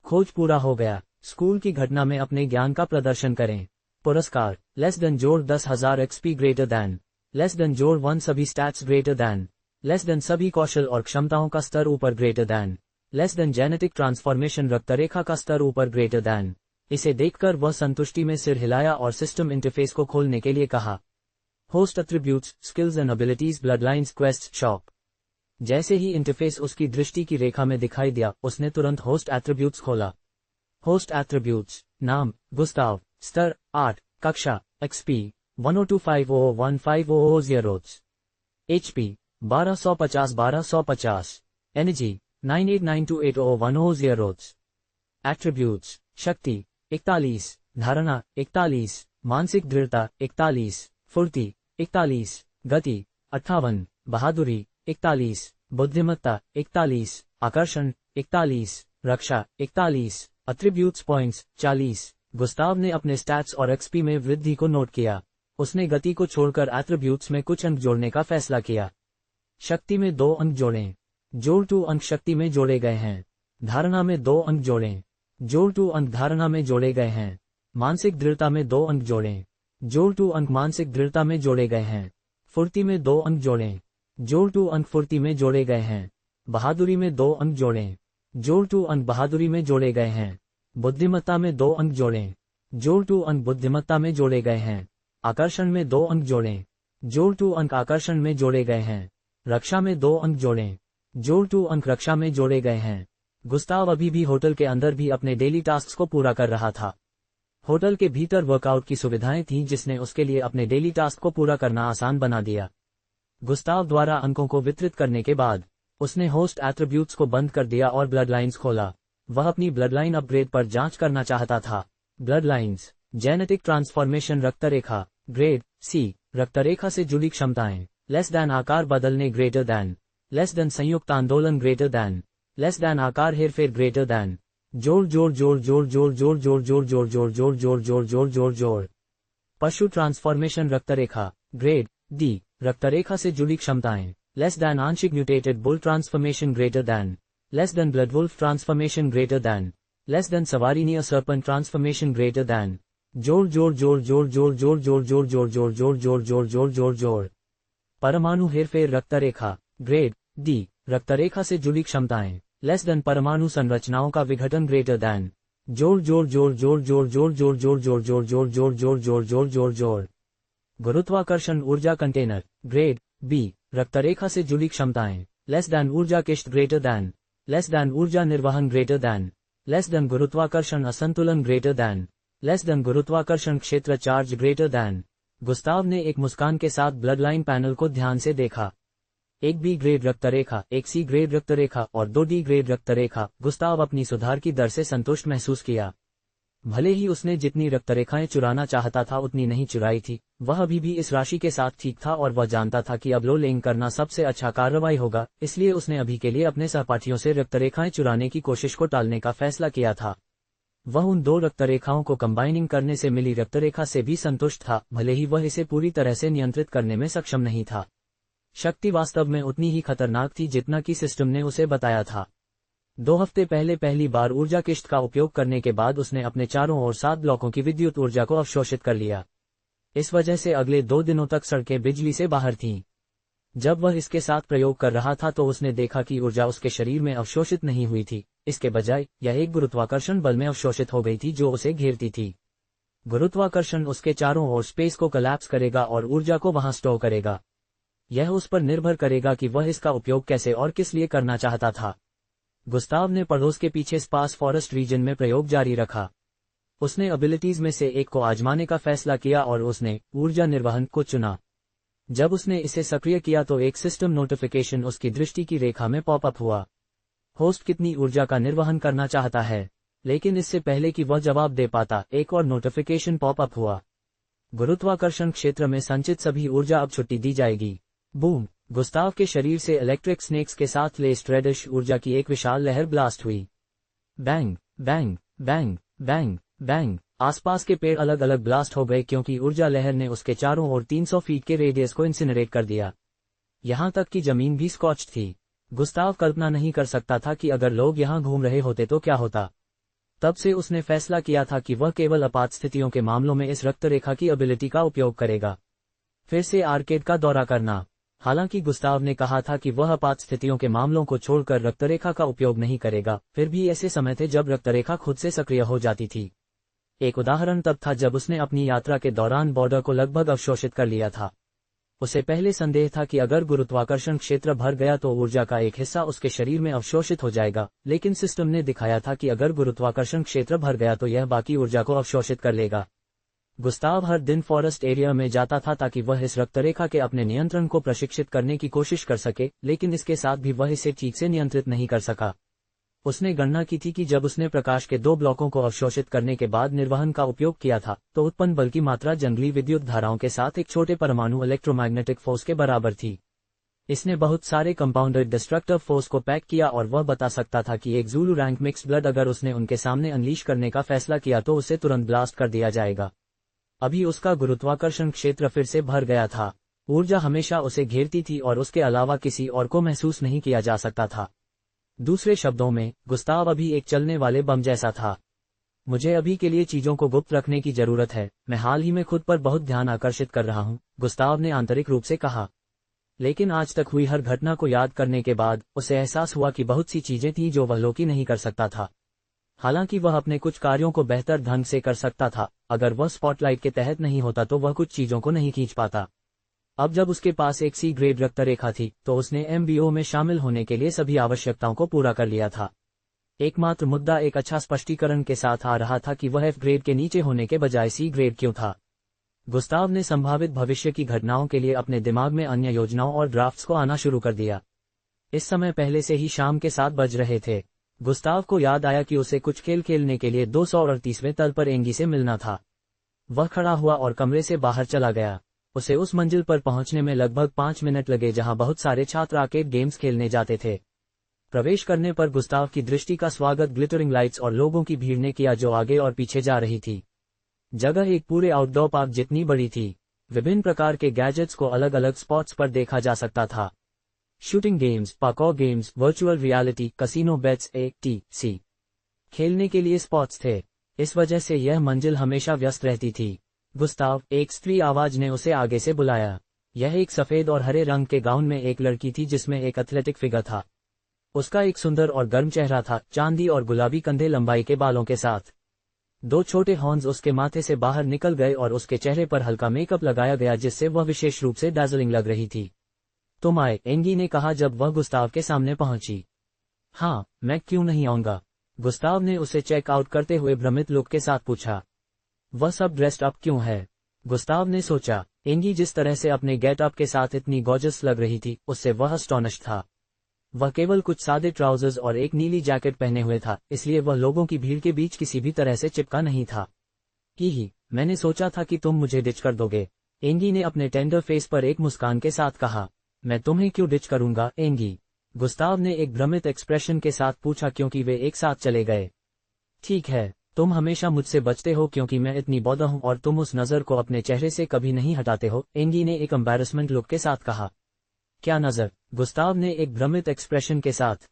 खोज पूरा हो गया। स्कूल की घटना में अपने ज्ञान का प्रदर्शन करें। पुरस्कार लेस देन जोड़ 10,000 XP greater than less than जोड़ 1 सभी stats greater than less than सभी कौशल और क्षमताओं का स्तर ऊपर greater than less than genetic transformation रक्तरेखा का स्तर ऊपर ग्रेटर दैन। इसे देखकर वह संतुष्टि में सिर हिलाया और सिस्टम इंटरफेस को खोलने के लिए कहा। Host attributes, skills and abilities, bloodlines, quest, shop. जैसे ही इंटरफेस उसकी दृष्टि की रेखा में दिखाई दिया, उसने तुरंत होस्ट एट्रीब्यूट्स खोला। होस्ट एट्रीब्यूट्स, नाम गुस्ताव, स्तर 8, कक्षा XP 102501500, HP 1250, एनर्जी 98928010। एट्रीब्यूट्स, शक्ति 41, धारणा 41, मानसिक दृढ़ता 41, फुर्ती 41, गति 58, बहादुरी 41, बुद्धिमत्ता 41, आकर्षण 41, रक्षा 41, एट्रीब्यूट्स पॉइंट्स 40। गुस्ताव ने अपने स्टैट्स और XP में वृद्धि को नोट किया। उसने गति को छोड़कर एट्रीब्यूट्स में कुछ अंक जोड़ने का फैसला किया। शक्ति में 2 अंक जोड़ें। जोड़ 2 अंक शक्ति में जोड़े गए हैं। धारणा में 2 अंक जोड़ें। जोड़ 2 अंक धारणा में जोड़े गए हैं। मानसिक दृढ़ता में 2 अंक जोड़ें। जोड़ 2 अंक मानसिक दृढ़ता में जोड़े गए हैं। फुर्ती में 2 अंक जोड़ें। जोड़ 2 अंक फुर्ती में जोड़े गए हैं। बहादुरी में 2 अंक जोड़ें। जोड़ 2 अंक बहादुरी में जोड़े गए हैं। बुद्धिमत्ता में 2 अंक जोड़ें। जोड़ 2 अंक बुद्धिमत्ता में जोड़े गए हैं। आकर्षण में 2 अंक जोड़ें। जोड़ 2 अंक आकर्षण में जोड़े गए हैं। रक्षा में 2 अंक जोड़ें। जोड़ 2 अंक रक्षा में जोड़े गए हैं। गुस्ताव अभी भी होटल के अंदर भी अपने डेली टास्क्स को पूरा कर रहा था। होटल के भीतर वर्कआउट की सुविधाएं थीं जिसने उसके लिए अपने डेली टास्क को पूरा करना आसान बना दिया। गुस्ताव द्वारा अंकों को वितरित करने के बाद उसने होस्ट एट्रीब्यूट्स को बंद कर दिया और ब्लडलाइंस खोला। वह अपनी ब्लडलाइन अपग्रेड पर जांच करना चाहता था। ब्लडलाइंस, जेनेटिक ट्रांसफॉर्मेशन, रक्तरेखा ग्रेड C, रक्तरेखा से जुड़ी क्षमताएं लेस दैन आकार बदलने ग्रेटर दैन लेस दैन संयुक्त आंदोलन ग्रेटर दैन लेस दैन आकार हेरफेर ग्रेटर दैन। जोड़ जोड़ जोड़ जोड़ जोड़ जोड़ जोड़ जोड़ जोड़ जोड़ जोड़ जोड़ जोड़ जोड़ जोड़ जोड़। पशु ट्रांसफॉर्मेशन रक्तरेखा ग्रेड D, रक्तरेखा से जुड़ी क्षमताएं लेस दैन आंशिक mutated bull transformation greater than less than blood wolf transformation greater than less than सवारी near serpent transformation greater than. जोड़ जोड़ जोड़ जोड़ जोड़ जोड़ जोड़ जोड़ जोड़ जोड़ जोड़ जोड़ जोड़ जोड़ जोड़ जोड़। परमाणु हेरफेर रक्तरेखा ग्रेड D, रक्तरेखा से जुड़ी क्षमताएं, लेस देन परमाणु संरचनाओं का विघटन ग्रेटर देन। जोड़ जोड़ जोड़ जोड़ जोड़ जोड़ जोड़ जोड़ जोड़ जोड़ जोड़ जोड़ जोड़ जोड़ जोड़ जोड़ जोड़। गुरुत्वाकर्षण ऊर्जा कंटेनर, ग्रेड बी। रक्तरेखा से जुड़ी क्षमताएं, लेस देन ऊर्जा किश्त ग्रेटर देन, लेस देन ऊर्जा निर्वहन ग्रेटर देन, लेस देन गुरुत्वाकर्षण असंतुलन ग्रेटर देन, लेस देन गुरुत्वाकर्षण क्षेत्र चार्ज ग्रेटर देन। गुस्ताव ने एक मुस्कान के साथ ब्लडलाइन पैनल को ध्यान से देखा। एक बी ग्रेड रक्तरेखा, एक सी ग्रेड रक्तरेखा और 2 डी ग्रेड रक्तरेखा। गुस्ताव अपनी सुधार की दर से संतुष्ट महसूस किया। भले ही उसने जितनी रक्तरेखाएं चुराना चाहता था उतनी नहीं चुराई थी, वह अभी भी इस राशि के साथ ठीक था और वह जानता था कि अब लोलिंग करना सबसे अच्छा कार्रवाई होगा, इसलिए उसने अभी के लिए अपने सहपाठियों से रक्तरेखाएं चुराने की कोशिश को टालने का फैसला किया था। वह उन 2 रक्तरेखाओं को कंबाइनिंग करने से मिली रक्तरेखा से भी संतुष्ट था, भले ही वह इसे पूरी तरह से नियंत्रित करने में सक्षम नहीं था। शक्ति वास्तव में उतनी ही खतरनाक थी जितना कि सिस्टम ने उसे बताया था। 2 हफ्ते पहले पहली बार ऊर्जा किश्त का उपयोग करने के बाद उसने अपने चारों ओर 7 ब्लॉकों की विद्युत ऊर्जा को अवशोषित कर लिया। इस वजह से अगले 2 दिनों तक सड़कें बिजली से बाहर थीं। जब वह इसके साथ प्रयोग कर रहा था तो उसने देखा कि ऊर्जा उसके शरीर में अवशोषित नहीं हुई थी, इसके बजाय यह एक गुरुत्वाकर्षण बल में अवशोषित हो गई थी जो उसे घेरती थी। गुरुत्वाकर्षण उसके चारों ओर स्पेस को कोलैप्स करेगा और ऊर्जा को वहां स्टोर करेगा। यह उस पर निर्भर करेगा कि वह इसका उपयोग कैसे और किस लिए करना चाहता था। गुस्ताव ने पड़ोस के पीछे स्पार्स फॉरेस्ट रीजन में प्रयोग जारी रखा। उसने एबिलिटीज में से एक को आजमाने का फैसला किया और उसने ऊर्जा निर्वहन को चुना। जब उसने इसे सक्रिय किया तो एक सिस्टम नोटिफिकेशन उसकी दृष्टि की रेखा में पॉपअप हुआ। होस्ट कितनी ऊर्जा का निर्वहन करना चाहता है, लेकिन इससे पहले कि वह जवाब दे पाता, एक और नोटिफिकेशन पॉपअप हुआ। गुरुत्वाकर्षण क्षेत्र में संचित सभी ऊर्जा अब छुट्टी दी जाएगी। बूम! गुस्ताव के शरीर से इलेक्ट्रिक स्नेक्स के साथ लेस्ड रेडिश ऊर्जा की एक विशाल लहर ब्लास्ट हुई। Bang bang bang bang bang. आसपास के पेड़ अलग अलग ब्लास्ट हो गए क्योंकि ऊर्जा लहर ने उसके चारों ओर 300 फीट के रेडियस को इंसिनरेट कर दिया। यहां तक कि जमीन भी स्कॉच्ड थी। गुस्ताव कल्पना नहीं कर सकता था कि अगर लोग यहां घूम रहे होते तो क्या होता। तब से उसने फैसला किया था कि वह केवल आपात स्थितियों के मामलों में इस रक्तरेखा की एबिलिटी का उपयोग करेगा। फिर से आर्केड का दौरा करना। हालांकि गुस्ताव ने कहा था कि वह आपात स्थितियों के मामलों को छोड़कर रक्तरेखा का उपयोग नहीं करेगा, फिर भी ऐसे समय थे जब रक्तरेखा खुद से सक्रिय हो जाती थी। एक उदाहरण तब था जब उसने अपनी यात्रा के दौरान बॉर्डर को लगभग अवशोषित कर लिया था। उसे पहले संदेह था कि अगर गुरुत्वाकर्षण क्षेत्र भर गया तो ऊर्जा का एक हिस्सा उसके शरीर में अवशोषित हो जाएगा, लेकिन सिस्टम ने दिखाया था कि अगर गुरुत्वाकर्षण क्षेत्र भर गया तो यह बाकी ऊर्जा को अवशोषित कर लेगा। गुस्ताव हर दिन फॉरेस्ट एरिया में जाता था ताकि वह इस रक्तरेखा के अपने नियंत्रण को प्रशिक्षित करने की कोशिश कर सके, लेकिन इसके साथ भी वह इसे ठीक से नियंत्रित नहीं कर सका। उसने गणना की थी कि जब उसने प्रकाश के 2 ब्लॉकों को अवशोषित करने के बाद निर्वहन का उपयोग किया था तो उत्पन्न बल की मात्रा जंगली विद्युत धाराओं के साथ एक छोटे परमाणु इलेक्ट्रोमैग्नेटिक फोर्स के बराबर थी। इसने बहुत सारे कंपाउंडेड डिस्ट्रक्टिव फोर्स को पैक किया और वह बता सकता था कि एक ज़ूलू रैंक मिक्स ब्लड अगर उसने उनके सामने अनलीश करने का फैसला किया तो उसे तुरंत ब्लास्ट कर दिया जाएगा। अभी उसका गुरुत्वाकर्षण क्षेत्र फिर से भर गया था। ऊर्जा हमेशा उसे घेरती थी और उसके अलावा किसी और को महसूस नहीं किया जा सकता था। दूसरे शब्दों में, गुस्ताव अभी एक चलने वाले बम जैसा था। मुझे अभी के लिए चीजों को गुप्त रखने की जरूरत है, मैं हाल ही में खुद पर बहुत ध्यान आकर्षित कर रहा हूं, गुस्ताव ने आंतरिक रूप से कहा। लेकिन आज तक हुई हर घटना को याद करने के बाद उसे एहसास हुआ कि बहुत सी चीजें थीं जो वह लोकी नहीं कर सकता था। हालांकि वह अपने कुछ कार्यों को बेहतर ढंग से कर सकता था, अगर वह स्पॉटलाइट के तहत नहीं होता तो वह कुछ चीजों को नहीं खींच पाता। अब जब उसके पास एक सी ग्रेड रक्तरेखा थी तो उसने एमबीओ में शामिल होने के लिए सभी आवश्यकताओं को पूरा कर लिया था। एकमात्र मुद्दा एक अच्छा स्पष्टीकरण के साथ आ रहा था कि वह एफ ग्रेड के नीचे होने के बजाय सी ग्रेड क्यों था। गुस्ताव ने संभावित भविष्य की घटनाओं के लिए अपने दिमाग में अन्य योजनाओं और ड्राफ्ट्स को आना शुरू कर दिया। इस समय पहले से ही शाम के 7 बज रहे थे। गुस्ताव को याद आया कि उसे कुछ खेल खेलने के लिए 238वें तल पर एंगी से मिलना था। वह खड़ा हुआ और कमरे से बाहर चला गया। उसे उस मंजिल पर पहुंचने में लगभग 5 मिनट लगे जहां बहुत सारे छात्र आर्केड गेम्स खेलने जाते थे। प्रवेश करने पर गुस्ताव की दृष्टि का स्वागत ग्लिटरिंग लाइट्स और लोगों की भीड़ ने किया जो आगे और पीछे जा रही थी। जगह एक पूरे आउटडोर पार्क जितनी बड़ी थी। विभिन्न प्रकार के गैजेट्स को अलग अलग स्पॉट्स पर देखा जा सकता था। Shooting games, parkour games, virtual reality, casino bets, etc. खेलने के लिए स्पॉट्स थे। इस वजह से यह मंजिल हमेशा व्यस्त रहती थी। गुस्ताव, एक स्त्री आवाज ने उसे आगे से बुलाया। यह एक सफेद और हरे रंग के गाउन में एक लड़की थी जिसमें एक एथलेटिक फिगर था। उसका एक सुंदर और गर्म चेहरा था, चांदी और गुलाबी कंधे लंबाई के बालों के साथ। दो छोटे हॉर्न्स उसके माथे से बाहर निकल गए और उसके चेहरे पर हल्का मेकअप लगाया गया जिससे वह विशेष रूप से डार्लिंग लग रही थी। तुम आए, एंगी ने कहा जब वह गुस्ताव के सामने पहुंची। हाँ, मैं क्यों नहीं आऊंगा? गुस्ताव ने उसे चेक आउट करते हुए भ्रमित लुक के साथ पूछा। वह सब ड्रेस्ड अप क्यों है? गुस्ताव ने सोचा। एंगी जिस तरह से अपने गेट अप के साथ इतनी गॉर्जस लग रही थी, उससे वह अस्टॉनिश था। वह केवल कुछ सादे ट्राउजर्स और एक नीली जैकेट पहने हुए था, इसलिए वह लोगों की भीड़ के बीच किसी भी तरह से चिपका नहीं था। ही, मैंने सोचा था कि तुम मुझे डिच कर दोगे, एंगी ने अपने टेंडर फेस पर एक मुस्कान के साथ कहा। मैं तुम्हें क्यों डिच करूंगा, एंगी? गुस्ताव ने एक भ्रमित एक्सप्रेशन के साथ पूछा क्योंकि वे एक साथ चले गए। ठीक है, तुम हमेशा मुझसे बचते हो क्योंकि मैं इतनी बौद्ध हूं और तुम उस नजर को अपने चेहरे से कभी नहीं हटाते हो, एंगी ने एक एम्बैरेसमेंट लुक के साथ कहा। क्या नजर? गुस्ताव ने एक भ्रमित एक्सप्रेशन के साथ।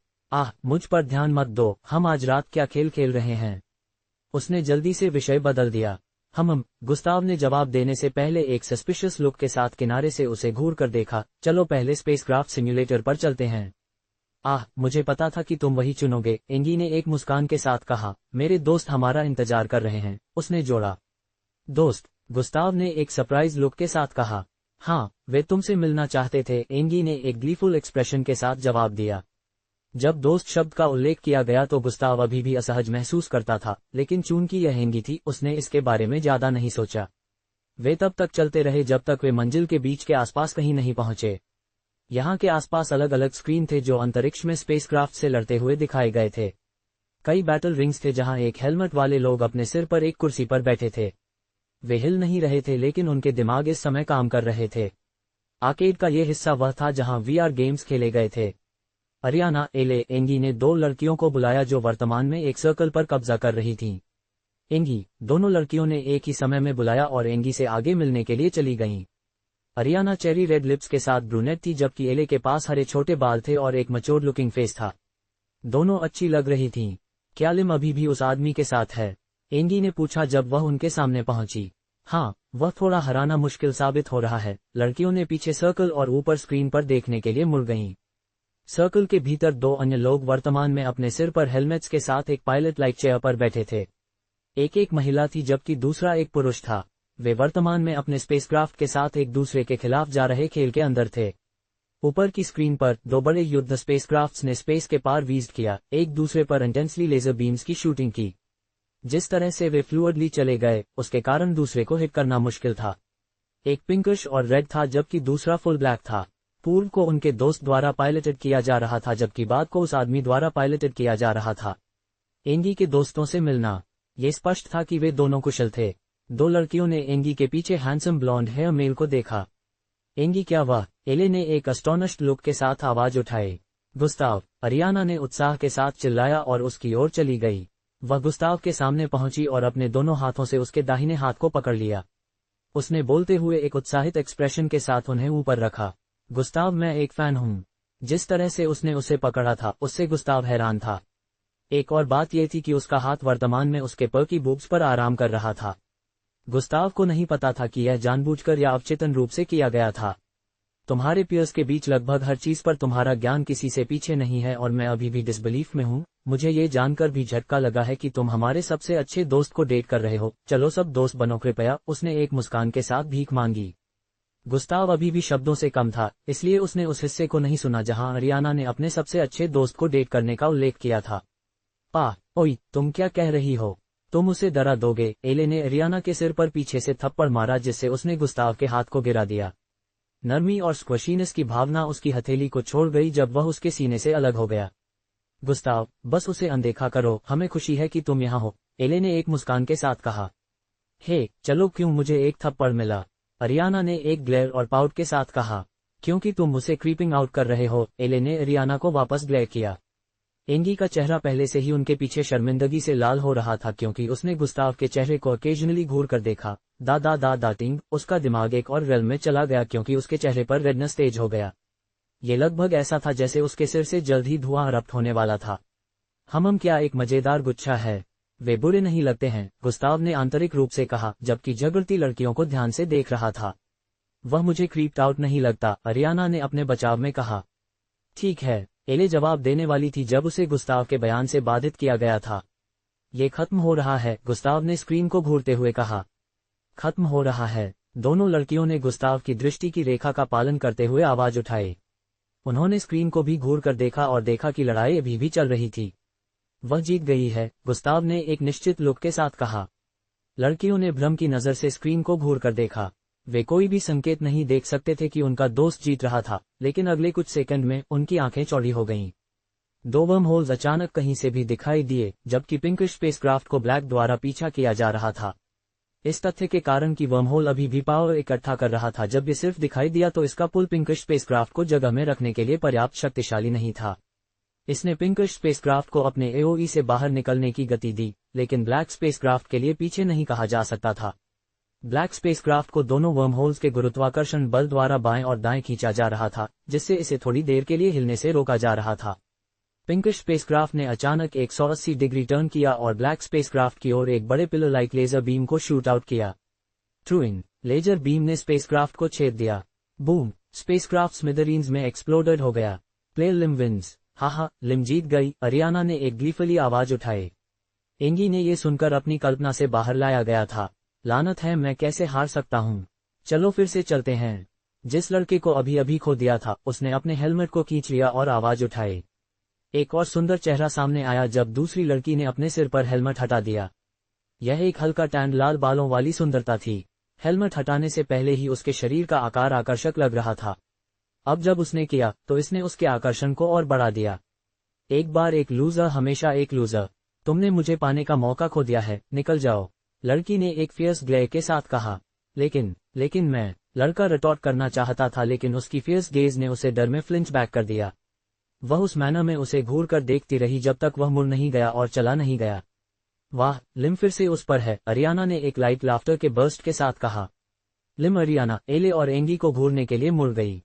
मुझ पर ध्यान मत दो, हम आज रात क्या खेल खेल रहे हैं? उसने जल्दी से विषय बदल दिया। गुस्ताव ने जवाब देने से पहले एक सस्पिशियस लुक के साथ किनारे से उसे घूर कर देखा। चलो पहले स्पेसक्राफ्ट सिम्युलेटर पर चलते हैं। मुझे पता था कि तुम वही चुनोगे, एंगी ने एक मुस्कान के साथ कहा। मेरे दोस्त हमारा इंतजार कर रहे हैं, उसने जोड़ा। दोस्त? गुस्ताव ने एक सरप्राइज लुक के साथ कहा। हाँ, वे तुमसे मिलना चाहते थे, एंगी ने एक ग्लीफुल एक्सप्रेशन के साथ जवाब दिया। जब दोस्त शब्द का उल्लेख किया गया तो गुस्ताव अभी भी असहज महसूस करता था, लेकिन चूंकि यह एंगी थी, उसने इसके बारे में ज्यादा नहीं सोचा। वे तब तक चलते रहे जब तक वे मंजिल के बीच के आसपास कहीं नहीं पहुंचे। यहाँ के आसपास अलग अलग स्क्रीन थे जो अंतरिक्ष में स्पेसक्राफ्ट से लड़ते हुए दिखाए गए थे। कई बैटल रिंग्स थे जहां एक हेलमेट वाले लोग अपने सिर पर एक कुर्सी पर बैठे थे। वे हिल नहीं रहे थे लेकिन उनके दिमाग इस समय काम कर रहे थे। आर्केड का ये हिस्सा वह था जहां वीआर गेम्स खेले गए थे। अरियाना, एले, एंगी ने दो लड़कियों को बुलाया जो वर्तमान में एक सर्कल पर कब्जा कर रही थीं। एंगी, दोनों लड़कियों ने एक ही समय में बुलाया और एंगी से आगे मिलने के लिए चली गईं। अरियाना चेरी रेड लिप्स के साथ ब्रूनेट थी जबकि एले के पास हरे छोटे बाल थे और एक मैच्योर्ड लुकिंग फेस था। दोनों अच्छी लग रही थीं। क्या लिम अभी भी उस आदमी के साथ है? एंगी ने पूछा जब वह उनके सामने पहुंची। हाँ, वह थोड़ा हराना मुश्किल साबित हो रहा है। लड़कियों ने पीछे सर्कल और ऊपर स्क्रीन पर देखने के लिए मुड़ गईं। सर्कल के भीतर दो अन्य लोग वर्तमान में अपने सिर पर हेलमेट्स के साथ एक पायलट लाइक चेयर पर बैठे थे। एक महिला थी जबकि दूसरा एक पुरुष था। वे वर्तमान में अपने स्पेसक्राफ्ट के साथ एक दूसरे के खिलाफ जा रहे खेल के अंदर थे। ऊपर की स्क्रीन पर दो बड़े युद्ध स्पेसक्राफ्ट्स ने स्पेस के पार वीज किया, एक दूसरे पर इंटेंसली लेजर बीम्स की शूटिंग की। जिस तरह से वे फ्लूइडली चले गए, उसके कारण दूसरे को हिट करना मुश्किल था। एक पिंकिश और रेड था जबकि दूसरा फुल ब्लैक था। पूर्व को उनके दोस्त द्वारा पायलटेड किया जा रहा था जबकि बाद को उस आदमी द्वारा पायलटेड किया जा रहा था। एंगी के दोस्तों से मिलना। ये स्पष्ट था कि वे दोनों कुशल थे। दो लड़कियों ने एंगी के पीछे हैंडसम ब्लॉन्ड हेयर मेल को देखा। एंगी, क्या वह? एले ने एक अस्टोनिश्ड लुक के साथ आवाज उठाई। गुस्ताव, अरियाना ने उत्साह के साथ चिल्लाया और उसकी ओर चली गई। वह गुस्ताव के सामने पहुंची और अपने दोनों हाथों से उसके दाहिने हाथ को पकड़ लिया। उसने बोलते हुए एक उत्साहित एक्सप्रेशन के साथ उन्हें ऊपर रखा। गुस्ताव, मैं एक फैन हूं। जिस तरह से उसने उसे पकड़ा था उससे गुस्ताव हैरान था। एक और बात यह थी कि उसका हाथ वर्तमान में उसके पर्की बूब्स पर आराम कर रहा था। गुस्ताव को नहीं पता था कि यह जानबूझकर या अवचेतन रूप से किया गया था। तुम्हारे पियर्स के बीच लगभग हर चीज पर तुम्हारा ज्ञान किसी से पीछे नहीं है और मैं अभी भी डिसबिलीफ में हूँ। मुझे ये जानकर भी झटका लगा है कि तुम हमारे सबसे अच्छे दोस्त को डेट कर रहे हो। चलो सब दोस्त बनो कृपया, उसने एक मुस्कान के साथ भीख मांगी। गुस्ताव अभी भी शब्दों से कम था, इसलिए उसने उस हिस्से को नहीं सुना जहां अरियाना ने अपने सबसे अच्छे दोस्त को डेट करने का उल्लेख किया था। ओई, तुम क्या कह रही हो? तुम उसे डरा दोगे? एले ने अरियाना के सिर पर पीछे से थप्पड़ मारा जिससे उसने गुस्ताव के हाथ को गिरा दिया। नरमी और स्क्वशीनेस की भावना उसकी हथेली को छोड़ गई जब वह उसके सीने से अलग हो गया। गुस्ताव, बस उसे अनदेखा करो, हमें खुशी है कि तुम यहाँ हो, एले ने एक मुस्कान के साथ कहा। हे, चलो क्यों मुझे एक थप्पड़ मिला? अरियाना ने एक ग्लेयर और पाउट के साथ कहा। क्योंकि तुम मुझे क्रीपिंग आउट कर रहे हो, एले ने अरियाना को वापस ग्लेयर किया। एंगी का चेहरा पहले से ही उनके पीछे शर्मिंदगी से लाल हो रहा था क्योंकि उसने गुस्ताव के चेहरे को ओकेजनली घूर कर देखा। दाटिंग, उसका दिमाग एक और रेल में चला गया क्योंकि उसके चेहरे पर रेडनेस तेज हो गया। ये लगभग ऐसा था जैसे उसके सिर से जल्द ही धुआं रफ्त होने वाला था। क्या एक मजेदार गुच्छा है। वे बुरे नहीं लगते हैं, गुस्ताव ने आंतरिक रूप से कहा जबकि झगड़ती लड़कियों को ध्यान से देख रहा था। वह मुझे क्रीप्ड आउट नहीं लगता, अरियाना ने अपने बचाव में कहा। ठीक है, एले जवाब देने वाली थी जब उसे गुस्ताव के बयान से बाधित किया गया था। ये खत्म हो रहा है, गुस्ताव ने स्क्रीन को घूरते हुए कहा। खत्म हो रहा है। दोनों लड़कियों ने गुस्ताव की दृष्टि की रेखा का पालन करते हुए आवाज उठाई। उन्होंने स्क्रीन को भी घूर कर देखा और देखा कि लड़ाई अभी भी चल रही थी। वह जीत गई है, गुस्ताव ने एक निश्चित लुक के साथ कहा। लड़कियों ने भ्रम की नजर से स्क्रीन को घूर कर देखा। वे कोई भी संकेत नहीं देख सकते थे कि उनका दोस्त जीत रहा था, लेकिन अगले कुछ सेकंड में उनकी आंखें चौड़ी हो गईं। 2 वर्म होल्स अचानक कहीं से भी दिखाई दिए, जबकि पिंकिश स्पेसक्राफ्ट को ब्लैक द्वारा पीछा किया जा रहा था। इस तथ्य के कारण कि वर्महोल अभी भी पावर इकट्ठा कर रहा था, जब ये सिर्फ दिखाई दिया तो इसका पुल पिंकिश स्पेसक्राफ्ट को जगह में रखने के लिए पर्याप्त शक्तिशाली नहीं था। इसने पिंकिश स्पेसक्राफ्ट को अपने एओई से बाहर निकलने की गति दी, लेकिन ब्लैक स्पेसक्राफ्ट के लिए पीछे नहीं कहा जा सकता था। ब्लैक स्पेसक्राफ्ट को दोनों वर्महोल्स के गुरुत्वाकर्षण बल द्वारा बाएं और दाएं खींचा जा रहा था, जिससे इसे थोड़ी देर के लिए हिलने से रोका जा रहा था। पिंकिश स्पेसक्राफ्ट ने अचानक 180 डिग्री टर्न किया और ब्लैक स्पेसक्राफ्ट की ओर एक बड़े पिलर लाइक लेजर बीम को शूट आउट किया। ट्रूइन लेजर बीम ने स्पेसक्राफ्ट को छेद दिया। बूम, स्पेसक्राफ्ट स्मिदरीन्स में एक्सप्लोडेड हो गया। प्लेयर लिम विन्स। हाहा, लिम जीत गई, अरियाना ने एक ग्लीफुली आवाज उठाई। एंगी ने ये सुनकर अपनी कल्पना से बाहर लाया गया था। लानत है, मैं कैसे हार सकता हूँ। चलो फिर से चलते हैं। जिस लड़के को अभी अभी खो दिया था, उसने अपने हेलमेट को खींच लिया और आवाज उठाई। एक और सुंदर चेहरा सामने आया जब दूसरी लड़की ने अपने सिर पर हेलमेट हटा दिया। यह एक हल्का टैन लाल बालों वाली सुंदरता थी। हेलमेट हटाने से पहले ही उसके शरीर का आकार आकर्षक लग रहा था। अब जब उसने किया तो इसने उसके आकर्षण को और बढ़ा दिया। एक बार एक लूजर हमेशा एक लूजर। तुमने मुझे पाने का मौका खो दिया है, निकल जाओ, लड़की ने एक फियर्स ग्लेयर के साथ कहा। लेकिन मैं, लड़का रिटॉर्ट करना चाहता था, लेकिन उसकी फियर्स गेज ने उसे डर में फ्लिंच बैक कर दिया। वह उस मैनर में उसे घूर कर देखती रही जब तक वह मुड़ नहीं गया और चला नहीं गया। वाह, लिम फिर से उस पर है, अरियाना ने एक लाइट लाफ्टर के बर्स्ट के साथ कहा। लिम अरियाना, एले और एंगी को घूरने के लिए मुड़ गई।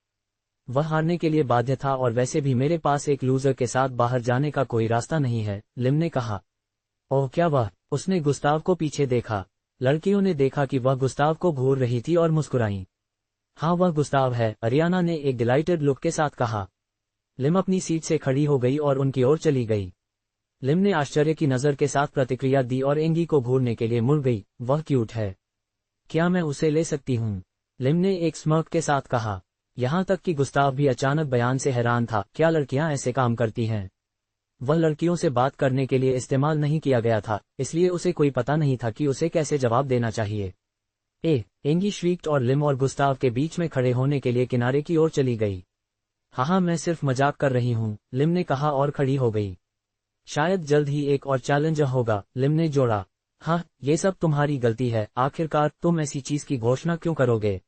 वह हारने के लिए बाध्य था और वैसे भी मेरे पास एक लूजर के साथ बाहर जाने का कोई रास्ता नहीं है, लिम ने कहा। ओह क्या वह, उसने गुस्ताव को पीछे देखा। लड़कियों ने देखा कि वह गुस्ताव को घूर रही थी और मुस्कुराईं। हाँ वह गुस्ताव है, अरियाना ने एक डिलाइटेड लुक के साथ कहा। लिम अपनी सीट से खड़ी हो गई और उनकी ओर चली गई। लिम ने आश्चर्य की नजर के साथ प्रतिक्रिया दी और एंगी को घूरने के लिए मुड़ गई। वह क्यूट है, क्या मैं उसे ले सकती हूँ, लिम ने एक स्मर्क के साथ कहा। यहाँ तक कि गुस्ताव भी अचानक बयान से हैरान था। क्या लड़कियां ऐसे काम करती हैं? वह लड़कियों से बात करने के लिए इस्तेमाल नहीं किया गया था, इसलिए उसे कोई पता नहीं था कि उसे कैसे जवाब देना चाहिए। एंगी श्रीक्ड और लिम और गुस्ताव के बीच में खड़े होने के लिए किनारे की ओर चली गई। हाँ मैं सिर्फ मजाक कर रही हूँ, लिम ने कहा और खड़ी हो गई। शायद जल्द ही एक और चैलेंजर होगा, लिम ने जोड़ा। हाँ, ये सब तुम्हारी गलती है, आखिरकार तुम ऐसी चीज की घोषणा क्यों करोगे,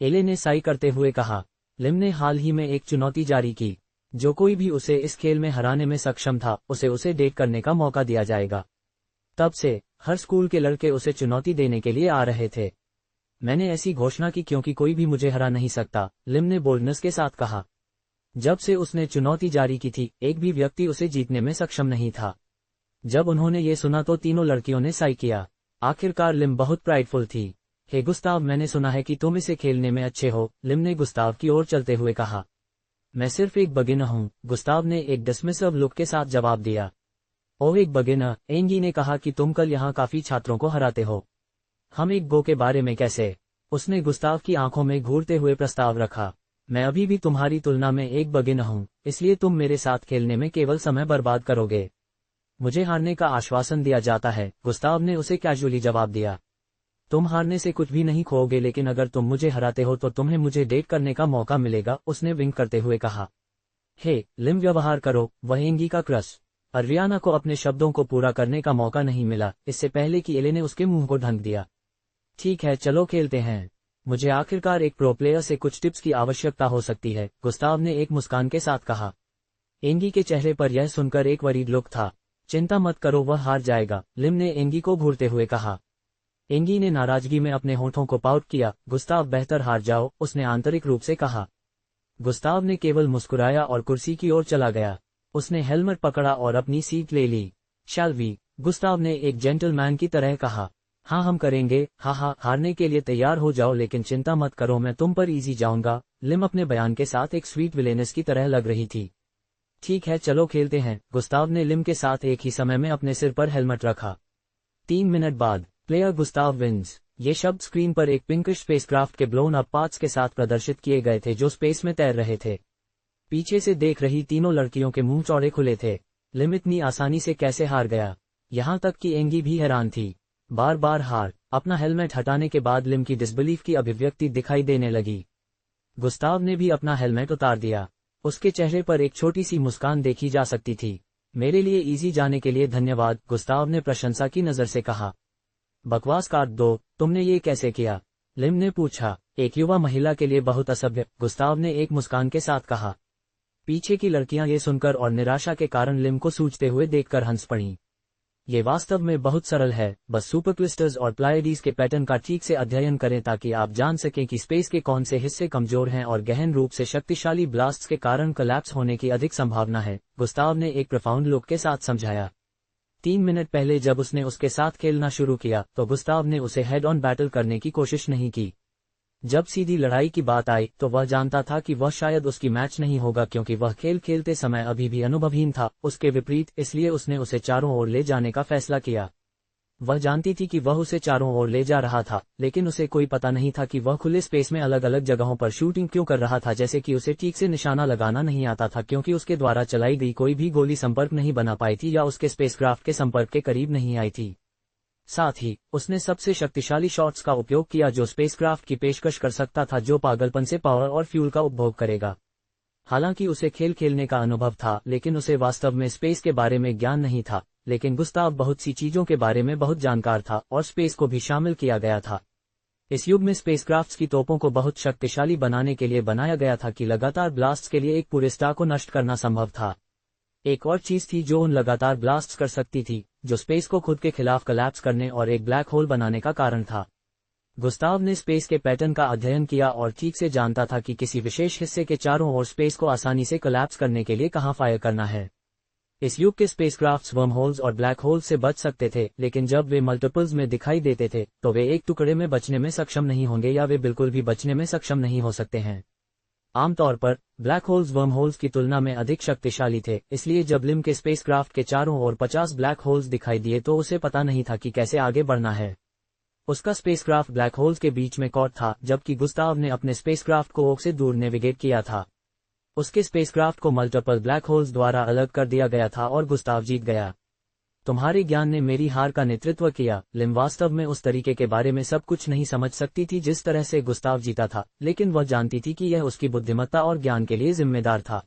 एले ने साई करते हुए कहा। लिम ने हाल ही में एक चुनौती जारी की। जो कोई भी उसे इस खेल में हराने में सक्षम था, उसे डेट करने का मौका दिया जाएगा। तब से हर स्कूल के लड़के उसे चुनौती देने के लिए आ रहे थे। मैंने ऐसी घोषणा की क्योंकि कोई भी मुझे हरा नहीं सकता, लिम ने बोल्डनेस के साथ कहा। जब से उसने चुनौती जारी की थी, एक भी व्यक्ति उसे जीतने में सक्षम नहीं था। जब उन्होंने ये सुना तो तीनों लड़कियों ने साई किया। आखिरकार लिम बहुत प्राइडफुल थी। हे गुस्ताव, मैंने सुना है कि तुम इसे खेलने में अच्छे हो, लिम ने गुस्ताव की ओर चलते हुए कहा। मैं सिर्फ एक बिगिनर हूँ, गुस्ताव ने एक डिसमिसिव लुक के साथ जवाब दिया। ओह एक बिगिनर, एंगी ने कहा कि तुम कल यहाँ काफी छात्रों को हराते हो। हम एक गो के बारे में कैसे? उसने गुस्ताव की आंखों में घूरते हुए प्रस्ताव रखा। मैं अभी भी तुम्हारी तुलना में एक बिगिनर हूँ, इसलिए तुम मेरे साथ खेलने में केवल समय बर्बाद करोगे। मुझे हारने का आश्वासन दिया जाता है, गुस्ताव ने उसे कैजुअली जवाब दिया। तुम हारने से कुछ भी नहीं खोओगे, लेकिन अगर तुम मुझे हराते हो तो तुम्हें मुझे डेट करने का मौका मिलेगा, उसने विंक करते हुए कहा। हे लिम, व्यवहार करो, वह एंगी का क्रश। अरियाना को अपने शब्दों को पूरा करने का मौका नहीं मिला, इससे पहले कि एले ने उसके मुंह को ढंक दिया। ठीक है, चलो खेलते हैं। मुझे आखिरकार एक प्रो प्लेयर से कुछ टिप्स की आवश्यकता हो सकती है, गुस्ताव ने एक मुस्कान के साथ कहा। एंगी के चेहरे पर यह सुनकर एक वरीड लुक था। चिंता मत करो, वह हार जाएगा, लिम ने एंगी को घूरते हुए कहा। एंगी ने नाराजगी में अपने होठों को पाउट किया। गुस्ताव, बेहतर हार जाओ, उसने आंतरिक रूप से कहा। गुस्ताव ने केवल मुस्कुराया और कुर्सी की ओर चला गया। उसने हेलमेट पकड़ा और अपनी सीट ले ली। शैल वी, गुस्ताव ने एक जेंटलमैन की तरह कहा। हाँ हम करेंगे, हाँ, हारने के लिए तैयार हो जाओ, लेकिन चिंता मत करो, मैं तुम पर इजी जाऊंगा। लिम अपने बयान के साथ एक स्वीट विलेनस की तरह लग रही थी। ठीक है चलो खेलते हैं। गुस्ताव ने लिम के साथ एक ही समय में अपने सिर पर हेलमेट रखा। 3 मिनट बाद, प्लेयर गुस्ताव विन्स। ये शब्द स्क्रीन पर एक पिंकिश स्पेसक्राफ्ट के ब्लोन अप पार्ट्स के साथ प्रदर्शित किए गए थे जो स्पेस में तैर रहे थे। पीछे से देख रही तीनों लड़कियों के मुंह चौड़े खुले थे। लिम इतनी आसानी से कैसे हार गया? यहाँ तक कि एंगी भी हैरान थी। बार बार हार। अपना हेलमेट हटाने के बाद लिम की डिसबिलीफ की अभिव्यक्ति दिखाई देने लगी। गुस्ताव ने भी अपना हेलमेट उतार दिया। उसके चेहरे पर एक छोटी सी मुस्कान देखी जा सकती थी। मेरे लिए इजी जाने के लिए धन्यवाद, गुस्ताव ने प्रशंसा की नजर से कहा। बकवास काट दो, तुमने ये कैसे किया? लिम ने पूछा। एक युवा महिला के लिए बहुत असभ्य, गुस्ताव ने एक मुस्कान के साथ कहा। पीछे की लड़कियां ये सुनकर और निराशा के कारण लिम को सूझते हुए देखकर हंस पड़ीं। ये वास्तव में बहुत सरल है, बस सुपरक्रिस्टल्स और प्लाइडीज के पैटर्न का ठीक से अध्ययन करें ताकि आप जान सकें कि स्पेस के कौन से हिस्से कमजोर हैं और गहन रूप से शक्तिशाली ब्लास्ट्स के कारण कोलैप्स होने की अधिक संभावना है, गुस्ताव ने एक प्रोफाउंड लुक के साथ समझाया। 3 मिनट पहले जब उसने उसके साथ खेलना शुरू किया तो गुस्ताव ने उसे हेड ऑन बैटल करने की कोशिश नहीं की। जब सीधी लड़ाई की बात आई तो वह जानता था कि वह शायद उसकी मैच नहीं होगा क्योंकि वह खेल खेलते समय अभी भी अनुभवहीन था। उसके विपरीत, इसलिए उसने उसे चारों ओर ले जाने का फैसला किया। वह जानती थी कि वह उसे चारों ओर ले जा रहा था, लेकिन उसे कोई पता नहीं था कि वह खुले स्पेस में अलग अलग जगहों पर शूटिंग क्यों कर रहा था, जैसे कि उसे ठीक से निशाना लगाना नहीं आता था क्योंकि उसके द्वारा चलाई गई कोई भी गोली संपर्क नहीं बना पाई थी या उसके स्पेसक्राफ्ट के संपर्क के करीब नहीं आई थी। साथ ही उसने सबसे शक्तिशाली शॉट्स का उपयोग किया जो स्पेसक्राफ्ट की पेशकश कर सकता था, जो पागलपन से पावर और फ्यूल का उपभोग करेगा। हालांकि उसे खेल खेलने का अनुभव था, लेकिन उसे वास्तव में स्पेस के बारे में ज्ञान नहीं था। लेकिन गुस्ताव बहुत सी चीजों के बारे में बहुत जानकार था और स्पेस को भी शामिल किया गया था। इस युग में स्पेसक्राफ्ट्स की तोपों को बहुत शक्तिशाली बनाने के लिए बनाया गया था कि लगातार ब्लास्ट्स के लिए एक पूरे स्टार को नष्ट करना संभव था। एक और चीज थी जो उन लगातार ब्लास्ट्स कर सकती थी, जो स्पेस को खुद के खिलाफ कोलैप्स करने और एक ब्लैक होल बनाने का कारण था। गुस्ताव ने स्पेस के पैटर्न का अध्ययन किया और ठीक से जानता था कि किसी विशेष हिस्से के चारों ओर स्पेस को आसानी से कोलैप्स करने के लिए कहां फायर करना है। इस युग के स्पेसक्राफ्ट्स वर्म होल्स और ब्लैक होल्स से बच सकते थे, लेकिन जब वे मल्टीपल्स में दिखाई देते थे तो वे एक टुकड़े में बचने में सक्षम नहीं होंगे या वे बिल्कुल भी बचने में सक्षम नहीं हो सकते हैं। आमतौर पर ब्लैक होल्स वर्म होल्स की तुलना में अधिक शक्तिशाली थे, इसलिए जब लिम के स्पेसक्राफ्ट के चारों ओर 50 ब्लैक होल्स दिखाई दिए तो उसे पता नहीं था कि कैसे आगे बढ़ना है। उसका स्पेसक्राफ्ट ब्लैक होल्स के बीच में कॉट था, जबकि गुस्ताव ने अपने स्पेसक्राफ्ट को ओक से दूर नेविगेट किया था। उसके स्पेसक्राफ्ट को मल्टीपल ब्लैक होल्स द्वारा अलग कर दिया गया था और गुस्ताव जीत गया। तुम्हारे ज्ञान ने मेरी हार का नेतृत्व किया। लिम वास्तव में उस तरीके के बारे में सब कुछ नहीं समझ सकती थी जिस तरह से गुस्ताव जीता था, लेकिन वह जानती थी कि यह उसकी बुद्धिमत्ता और ज्ञान के लिए जिम्मेदार था।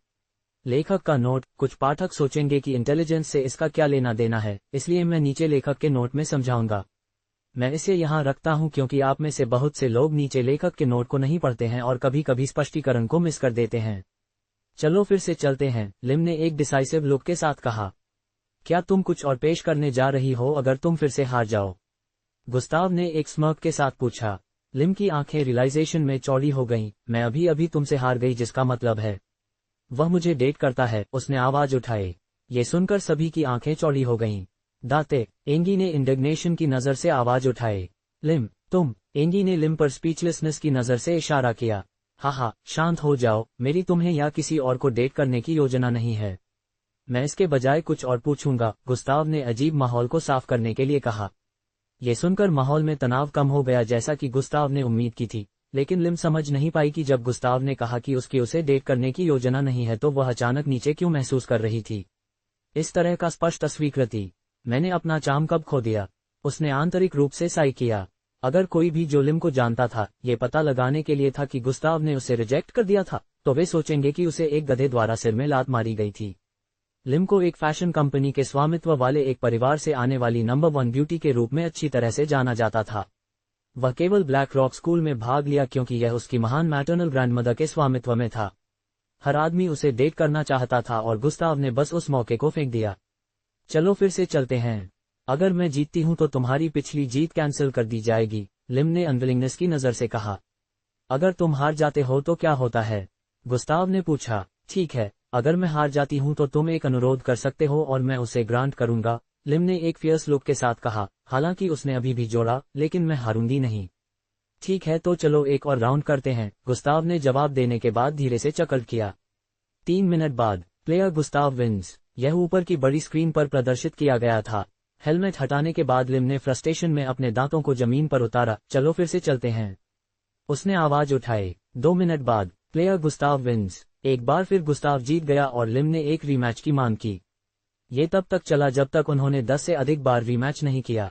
लेखक का नोट। कुछ पाठक सोचेंगे कि इंटेलिजेंस से इसका क्या लेना देना है, इसलिए मैं नीचे लेखक के नोट में समझाऊंगा। मैं इसे यहाँ रखता हूँ क्योंकि आप में से बहुत से लोग नीचे लेखक के नोट को नहीं पढ़ते हैं और कभी कभी स्पष्टीकरण को मिस कर देते हैं। चलो फिर से चलते हैं, लिम ने एक डिसाइसिव लुक के साथ कहा। क्या तुम कुछ और पेश करने जा रही हो अगर तुम फिर से हार जाओ? गुस्ताव ने एक स्मर्क के साथ पूछा। लिम की आंखें रियलाइजेशन में चौड़ी हो गईं। मैं अभी अभी तुमसे हार गई, जिसका मतलब है वह मुझे डेट करता है, उसने आवाज उठाई। ये सुनकर सभी की आंखें चौड़ी हो गईं। दाते, एंगी ने इंडिग्नेशन की नजर से आवाज उठाई। लिम, तुम। एंगी ने लिम पर स्पीचलेसनेस की नजर से इशारा किया। हाँ, शांत हो जाओ, मेरी तुम्हें या किसी और को डेट करने की योजना नहीं है। मैं इसके बजाय कुछ और पूछूंगा, गुस्ताव ने अजीब माहौल को साफ करने के लिए कहा। यह सुनकर माहौल में तनाव कम हो गया जैसा कि गुस्ताव ने उम्मीद की थी, लेकिन लिम समझ नहीं पाई कि जब गुस्ताव ने कहा कि उसकी उसे डेट करने की योजना नहीं है तो वह अचानक नीचे क्यों महसूस कर रही थी। इस तरह का स्पष्ट अस्वीकृति। मैंने अपना चार्म कब खो दिया? उसने आंतरिक रूप से साई किया। अगर कोई भी जो लिम को जानता था ये पता लगाने के लिए था कि गुस्ताव ने उसे रिजेक्ट कर दिया था, तो वे सोचेंगे कि उसे एक गधे द्वारा सिर में लात मारी गई थी। लिम को एक फैशन कंपनी के स्वामित्व वाले एक परिवार से आने वाली नंबर 1 ब्यूटी के रूप में अच्छी तरह से जाना जाता था। वह केवल ब्लैक रॉक स्कूल में भाग लिया क्योंकि यह उसकी महान मैटरनल ग्रैंडमदर के स्वामित्व में था। हर आदमी उसे डेट करना चाहता था और गुस्ताव ने बस उस मौके को फेंक दिया। चलो फिर से चलते हैं। अगर मैं जीतती हूं तो तुम्हारी पिछली जीत कैंसिल कर दी जाएगी, लिम ने अनविलिंगनेस की नजर से कहा। अगर तुम हार जाते हो तो क्या होता है? गुस्ताव ने पूछा। ठीक है, अगर मैं हार जाती हूं तो तुम एक अनुरोध कर सकते हो और मैं उसे ग्रांट करूंगा, लिम ने एक फियर्स लुक के साथ कहा। हालांकि उसने अभी भी जोड़ा, लेकिन मैं हारूंगी नहीं। ठीक है, तो चलो एक और राउंड करते हैं, गुस्ताव ने जवाब देने के बाद धीरे से चकल्ट किया। 3 मिनट बाद, प्लेयर गुस्ताव विन्स। यह ऊपर की बड़ी स्क्रीन पर प्रदर्शित किया गया था। हेलमेट हटाने के बाद लिम ने फ्रस्ट्रेशन में अपने दांतों को जमीन पर उतारा। चलो फिर से चलते हैं, उसने आवाज उठाई। 2 मिनट बाद प्लेयर गुस्ताव विन्स। एक बार फिर गुस्ताव जीत गया और लिम ने एक रीमैच की मांग की। ये तब तक चला जब तक उन्होंने 10 से अधिक बार रीमैच नहीं किया।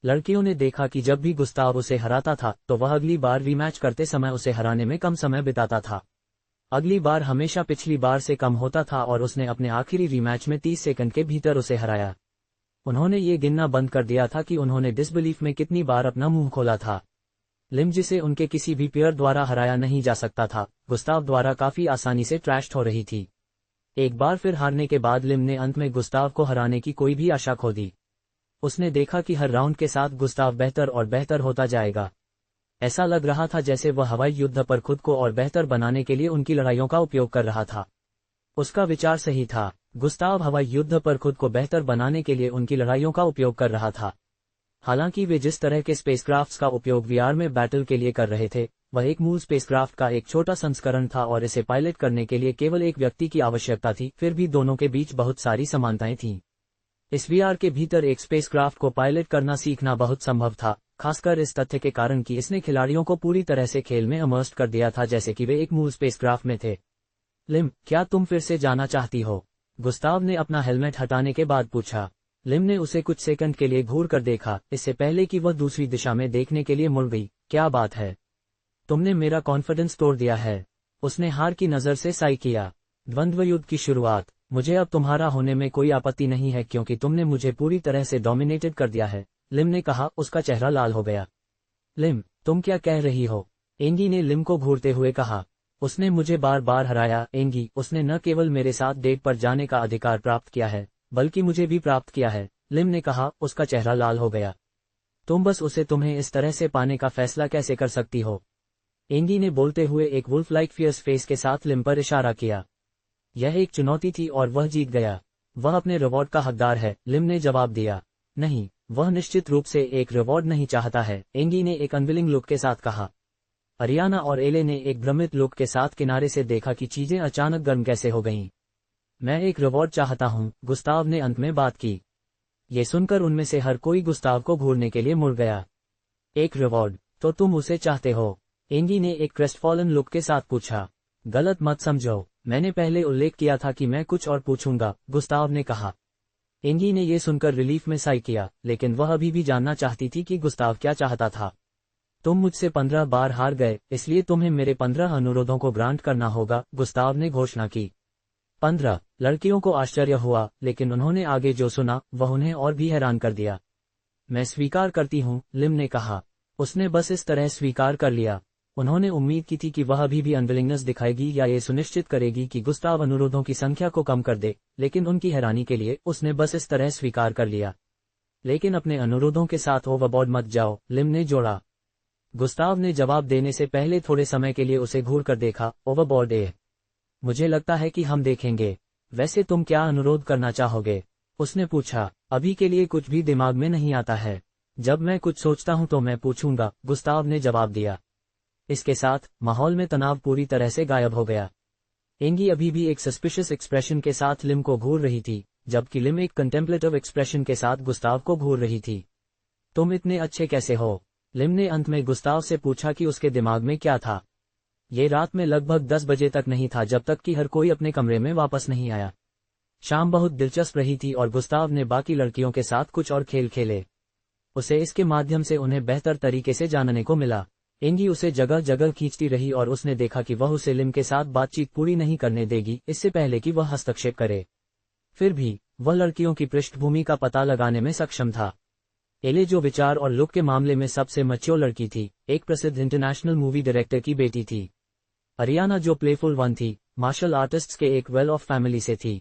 लड़कियों ने देखा कि जब भी गुस्ताव उसे हराता था तो वह अगली बार रीमैच करते समय उसे हराने में कम समय बिताता था। अगली बार हमेशा पिछली बार से कम होता था और उसने अपने आखिरी रीमैच में 30 सेकंड के भीतर उसे हराया। उन्होंने ये गिनना बंद कर दिया था कि उन्होंने डिसबिलीफ में कितनी बार अपना मुंह खोला था। लिम, जिसे उनके किसी भी प्लेयर द्वारा हराया नहीं जा सकता था, गुस्ताव द्वारा काफी आसानी से ट्रैश्ड हो रही थी। एक बार फिर हारने के बाद लिम ने अंत में गुस्ताव को हराने की कोई भी आशा खो दी। उसने देखा कि हर राउंड के साथ गुस्ताव बेहतर और बेहतर होता जाएगा। ऐसा लग रहा था जैसे वह हवाई युद्ध पर खुद को और बेहतर बनाने के लिए उनकी लड़ाइयों का उपयोग कर रहा था। उसका विचार सही था। गुस्ताव हवाई युद्ध पर खुद को बेहतर बनाने के लिए उनकी लड़ाइयों का उपयोग कर रहा था। हालांकि वे जिस तरह के स्पेसक्राफ्ट्स का उपयोग वीआर में बैटल के लिए कर रहे थे, वह एक मूल स्पेसक्राफ्ट का एक छोटा संस्करण था और इसे पायलट करने के लिए केवल एक व्यक्ति की आवश्यकता थी। फिर भी दोनों के बीच बहुत सारी समानताएं थीं। इस वीआर के भीतर एक स्पेसक्राफ्ट को पायलट करना सीखना बहुत संभव था, खासकर इस तथ्य के कारण कि इसने खिलाड़ियों को पूरी तरह से खेल में इमर्स्ड कर दिया था जैसे कि वे एक मूल स्पेसक्राफ्ट में थे। लिम, क्या तुम फिर से जाना चाहती हो? गुस्ताव ने अपना हेलमेट हटाने के बाद पूछा। लिम ने उसे कुछ सेकंड के लिए घूर कर देखा, इससे पहले कि वह दूसरी दिशा में देखने के लिए मुड़ गई। क्या बात है? तुमने मेरा कॉन्फिडेंस तोड़ दिया है। उसने हार की नजर से साई किया। द्वंद्व युद्ध की शुरुआत। मुझे अब तुम्हारा होने में कोई आपत्ति नहीं है क्योंकि तुमने मुझे पूरी तरह से डोमिनेटेड कर दिया है, लिम ने कहा। उसका चेहरा लाल हो गया। लिम, तुम क्या कह रही हो? एंगी ने लिम को घूरते हुए कहा। उसने मुझे बार बार हराया एंगी। उसने न केवल मेरे साथ डेट पर जाने का अधिकार प्राप्त किया है बल्कि मुझे भी प्राप्त किया है, लिम ने कहा। उसका चेहरा लाल हो गया। तुम बस उसे तुम्हें इस तरह से पाने का फैसला कैसे कर सकती हो? एंगी ने बोलते हुए एक वुल्फ लाइक फियर्स फेस के साथ लिम पर इशारा किया। यह एक चुनौती थी और वह जीत गया। वह अपने रिवॉर्ड का हकदार है, लिम ने जवाब दिया। नहीं, वह निश्चित रूप से एक रिवॉर्ड नहीं चाहता है, एंगी ने एक अनविलिंग लुक के साथ कहा। अरियाना और एले ने एक भ्रमित लुक के साथ किनारे से देखा कि चीजें अचानक गर्म कैसे हो गईं। मैं एक रिवॉर्ड चाहता हूं, गुस्ताव ने अंत में बात की। ये सुनकर उनमें से हर कोई गुस्ताव को घूरने के लिए मुड़ गया। एक रिवॉर्ड? तो तुम उसे चाहते हो? एंगी ने एक क्रेस्टफॉलन लुक के साथ पूछा। गलत मत समझो, मैंने पहले उल्लेख किया था कि मैं कुछ और पूछूंगा, गुस्ताव ने कहा। एंगी ने यह सुनकर रिलीफ में साई किया, लेकिन वह अभी भी जानना चाहती थी कि गुस्ताव क्या चाहता था। तुम मुझसे 15 बार हार गए, इसलिए तुम्हें मेरे 15 अनुरोधों को ग्रांट करना होगा, गुस्ताव ने घोषणा की। 15? लड़कियों को आश्चर्य हुआ, लेकिन उन्होंने आगे जो सुना वह उन्हें और भी हैरान कर दिया। मैं स्वीकार करती हूं, लिम ने कहा। उसने बस इस तरह स्वीकार कर लिया। उन्होंने उम्मीद की थी कि वह अभी भी अनविलिंगनेस दिखाएगी या ये सुनिश्चित करेगी कि गुस्ताव अनुरोधों की संख्या को कम कर दे, लेकिन उनकी हैरानी के लिए उसने बस इस तरह स्वीकार कर लिया। लेकिन अपने अनुरोधों के साथ ओवरबोर्ड मत जाओ, लिम ने जोड़ा। गुस्ताव ने जवाब देने से पहले थोड़े समय के लिए उसे घूर कर देखा। ओवरबोर्ड? मुझे लगता है कि हम देखेंगे। वैसे तुम क्या अनुरोध करना चाहोगे? उसने पूछा। अभी के लिए कुछ भी दिमाग में नहीं आता है। जब मैं कुछ सोचता हूं तो मैं पूछूंगा, गुस्ताव ने जवाब दिया। इसके साथ माहौल में तनाव पूरी तरह से गायब हो गया। एंगी अभी भी एक सस्पिशियस एक्सप्रेशन के साथ लिम को घूर रही थी, जबकि लिम एक कंटेम्पलेटिव एक्सप्रेशन के साथ गुस्ताव को घूर रही थी। तुम इतने अच्छे कैसे हो? लिम ने अंत में गुस्ताव से पूछा कि उसके दिमाग में क्या था। ये रात में लगभग 10 बजे तक नहीं था जब तक कि हर कोई अपने कमरे में वापस नहीं आया। शाम बहुत दिलचस्प रही थी और गुस्ताव ने बाकी लड़कियों के साथ कुछ और खेल खेले। उसे इसके माध्यम से उन्हें बेहतर तरीके से जानने को मिला। एंगी उसे जगह जगह खींचती रही और उसने देखा कि वह उसे लिम के साथ बातचीत पूरी नहीं करने देगी इससे पहले कि वह हस्तक्षेप करे। फिर भी वह लड़कियों की पृष्ठभूमि का पता लगाने में सक्षम था। एले, जो विचार और लुक के मामले में सबसे मैच्योर लड़की थी, एक प्रसिद्ध इंटरनेशनल मूवी डायरेक्टर की बेटी थी। अरियाना, जो प्लेफुल वन थी, मार्शल आर्टिस्ट्स के एक वेल ऑफ फैमिली से थी।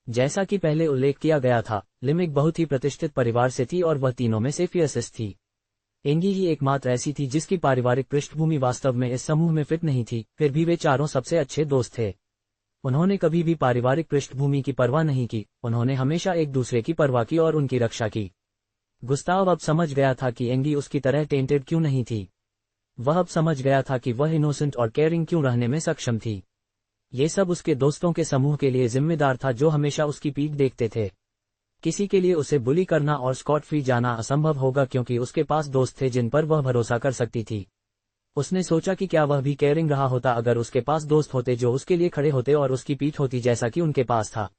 जैसा कि पहले उल्लेख किया गया था, लिम एक बहुत ही प्रतिष्ठित परिवार से थी और वह तीनों में से फियर्सेस्ट थी। एंगी ही एकमात्र ऐसी थी जिसकी पारिवारिक पृष्ठभूमि वास्तव में इस समूह में फिट नहीं थी, फिर भी वे चारों सबसे अच्छे दोस्त थे। उन्होंने कभी भी पारिवारिक पृष्ठभूमि की परवाह नहीं की, उन्होंने हमेशा एक दूसरे की परवाह की और उनकी रक्षा की। गुस्ताव अब समझ गया था कि एंगी उसकी तरह टेंटेड क्यों नहीं थी। वह अब समझ गया था कि वह इनोसेंट और केयरिंग क्यों रहने में सक्षम थी। ये सब उसके दोस्तों के समूह के लिए जिम्मेदार था जो हमेशा उसकी पीठ देखते थे। किसी के लिए उसे बुली करना और स्कॉट फ्री जाना असंभव होगा क्योंकि उसके पास दोस्त थे जिन पर वह भरोसा कर सकती थी। उसने सोचा कि क्या वह भी केयरिंग रहा होता अगर उसके पास दोस्त होते जो उसके लिए खड़े होते और उसकी पीठ होती जैसा कि उनके पास था।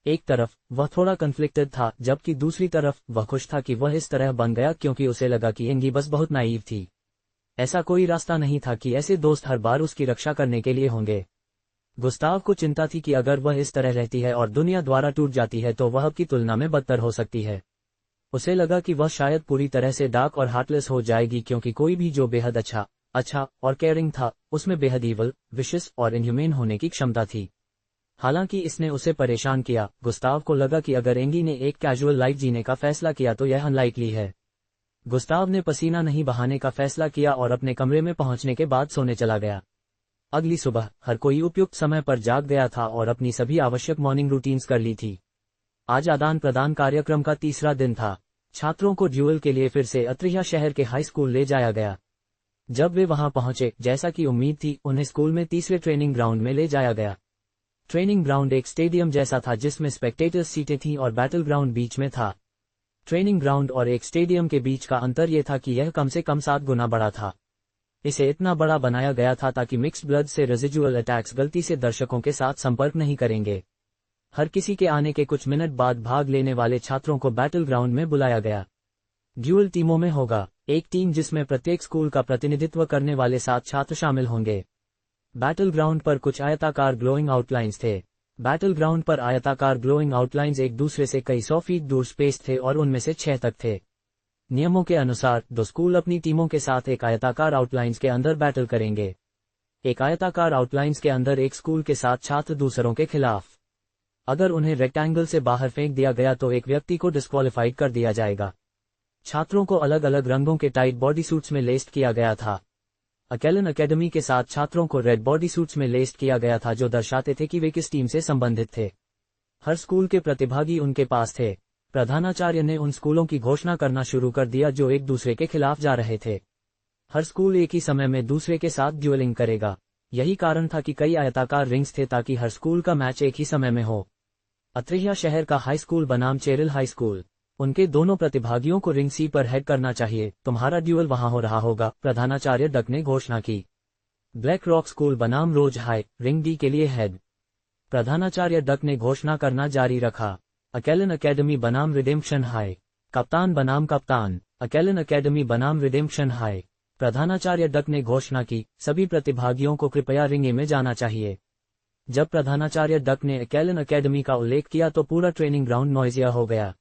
एक तरफ वह थोड़ा कन्फ्लिक्टेड था, जबकि दूसरी तरफ वह खुश था कि वह इस तरह बन गया क्योंकि उसे लगा कि एंगी बस बहुत नाइव थी। ऐसा कोई रास्ता नहीं था कि ऐसे दोस्त हर बार उसकी रक्षा करने के लिए होंगे। गुस्ताव को चिंता थी कि अगर वह इस तरह रहती है और दुनिया द्वारा टूट जाती है तो वह अब की तुलना में बदतर हो सकती है। उसे लगा कि वह शायद पूरी तरह से डार्क और हार्टलेस हो जाएगी क्योंकि कोई भी जो बेहद अच्छा और केयरिंग था उसमें बेहद ईवल, विशियस और इनह्यूमेन होने की क्षमता थी। हालांकि इसने उसे परेशान किया। गुस्ताव को लगा कि अगर एंगी ने एक कैजुअल लाइफ जीने का फैसला किया तो यह अनलाइकली है। गुस्ताव ने पसीना नहीं बहाने का फैसला किया और अपने कमरे में पहुंचने के बाद सोने चला गया। अगली सुबह हर कोई उपयुक्त समय पर जाग गया था और अपनी सभी आवश्यक मॉर्निंग रूटीन्स कर ली थी। आज आदान प्रदान कार्यक्रम का तीसरा दिन था। छात्रों को ड्यूअल के लिए फिर से अत्रिया शहर के हाई स्कूल ले जाया गया। जब वे वहां पहुंचे, जैसा कि उम्मीद थी, उन्हें स्कूल में तीसरे ट्रेनिंग ग्राउंड में ले जाया गया। ट्रेनिंग ग्राउंड एक स्टेडियम जैसा था जिसमें स्पेक्टेटर्स सीटें थीं और बैटल ग्राउंड बीच में था। ट्रेनिंग ग्राउंड और एक स्टेडियम के बीच का अंतर यह था कि यह कम से कम 7 गुना बड़ा था। इसे इतना बड़ा बनाया गया था ताकि मिक्स्ड ब्लड से रेजिडुअल अटैक्स गलती से दर्शकों के साथ संपर्क नहीं करेंगे। हर किसी के आने के कुछ मिनट बाद भाग लेने वाले छात्रों को बैटल ग्राउंड में बुलाया गया। ड्यूअल टीमों में होगा, एक टीम जिसमें प्रत्येक स्कूल का प्रतिनिधित्व करने वाले 7 छात्र शामिल होंगे। बैटल ग्राउंड पर कुछ आयताकार ग्लोइंग आउटलाइंस थे। बैटल ग्राउंड पर आयताकार ग्लोइंग आउटलाइंस एक दूसरे से कई 100 फीट दूर स्पेस थे और उनमें से 6 तक थे। नियमों के अनुसार 2 स्कूल अपनी टीमों के साथ एक आयताकार आउटलाइंस के अंदर बैटल करेंगे। एक आयताकार आउटलाइंस के अंदर एक स्कूल के साथ छात्र दूसरों के खिलाफ। अगर उन्हें रेक्टेंगल से बाहर फेंक दिया गया तो एक व्यक्ति को डिस्क्वालीफाइड कर दिया जाएगा। छात्रों को अलग अलग रंगों के टाइट बॉडी सूट्स में लेस्ड किया गया था। अकेलन एकेडमी के साथ छात्रों को रेड बॉडी सूट्स में लेस्ड किया गया था जो दर्शाते थे कि वे किस टीम से संबंधित थे। हर स्कूल के प्रतिभागी उनके पास थे। प्रधानाचार्य ने उन स्कूलों की घोषणा करना शुरू कर दिया जो एक दूसरे के खिलाफ जा रहे थे। हर स्कूल एक ही समय में दूसरे के साथ ड्यूलिंग करेगा। यही कारण था कि कई आयताकार रिंग्स थे ताकि हर स्कूल का मैच एक ही समय में हो। अत्रिया शहर का हाई स्कूल बनाम चेरिल हाई स्कूल। उनके दोनों प्रतिभागियों को रिंग सी पर हेड करना चाहिए। तुम्हारा ड्यूअल वहां हो रहा होगा, प्रधानाचार्य डक ने घोषणा की। ब्लैक रॉक स्कूल बनाम रोज हाई, रिंग डी के लिए हेड। प्रधानाचार्य डक ने घोषणा करना जारी रखा। अकेलन एकेडमी बनाम रिडेम्पशन हाई, कप्तान बनाम कप्तान, अकेलन एकेडमी बनाम रिडेम्पशन हाई। प्रधानाचार्य डक ने घोषणा की, सभी प्रतिभागियों को कृपया रिंग ए में जाना चाहिए। जब प्रधानाचार्य डक ने अकेलन एकेडमी का उल्लेख किया तो पूरा ट्रेनिंग ग्राउंड नॉइजिया हो गया।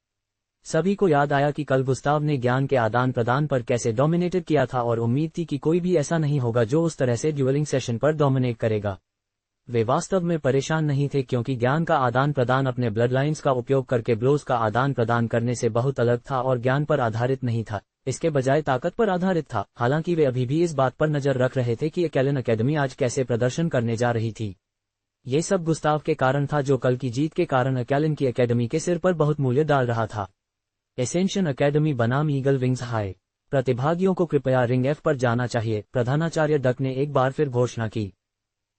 सभी को याद आया कि कल गुस्ताव ने ज्ञान के आदान प्रदान पर कैसे डोमिनेटेड किया था और उम्मीद थी कि कोई भी ऐसा नहीं होगा जो उस तरह से ड्यूलिंग सेशन पर डोमिनेट करेगा। वे वास्तव में परेशान नहीं थे क्योंकि ज्ञान का आदान प्रदान अपने ब्लड लाइन्स का उपयोग करके ब्लोज का आदान प्रदान करने से बहुत अलग था और ज्ञान पर आधारित नहीं था, इसके बजाय ताकत पर आधारित था। हालांकि वे अभी भी इस बात पर नजर रख रहे थे कि अकेलन एकेडमी आज कैसे प्रदर्शन करने जा रही थी। ये सब गुस्ताव के कारण था जो कल की जीत के कारण अकेलन की एकेडमी के सिर पर बहुत मूल्य डाल रहा था। एसेंशियन एकेडमी बनाम ईगल विंग्स हाई, प्रतिभागियों को कृपया रिंग एफ पर जाना चाहिए, प्रधानाचार्य डक ने एक बार फिर घोषणा की।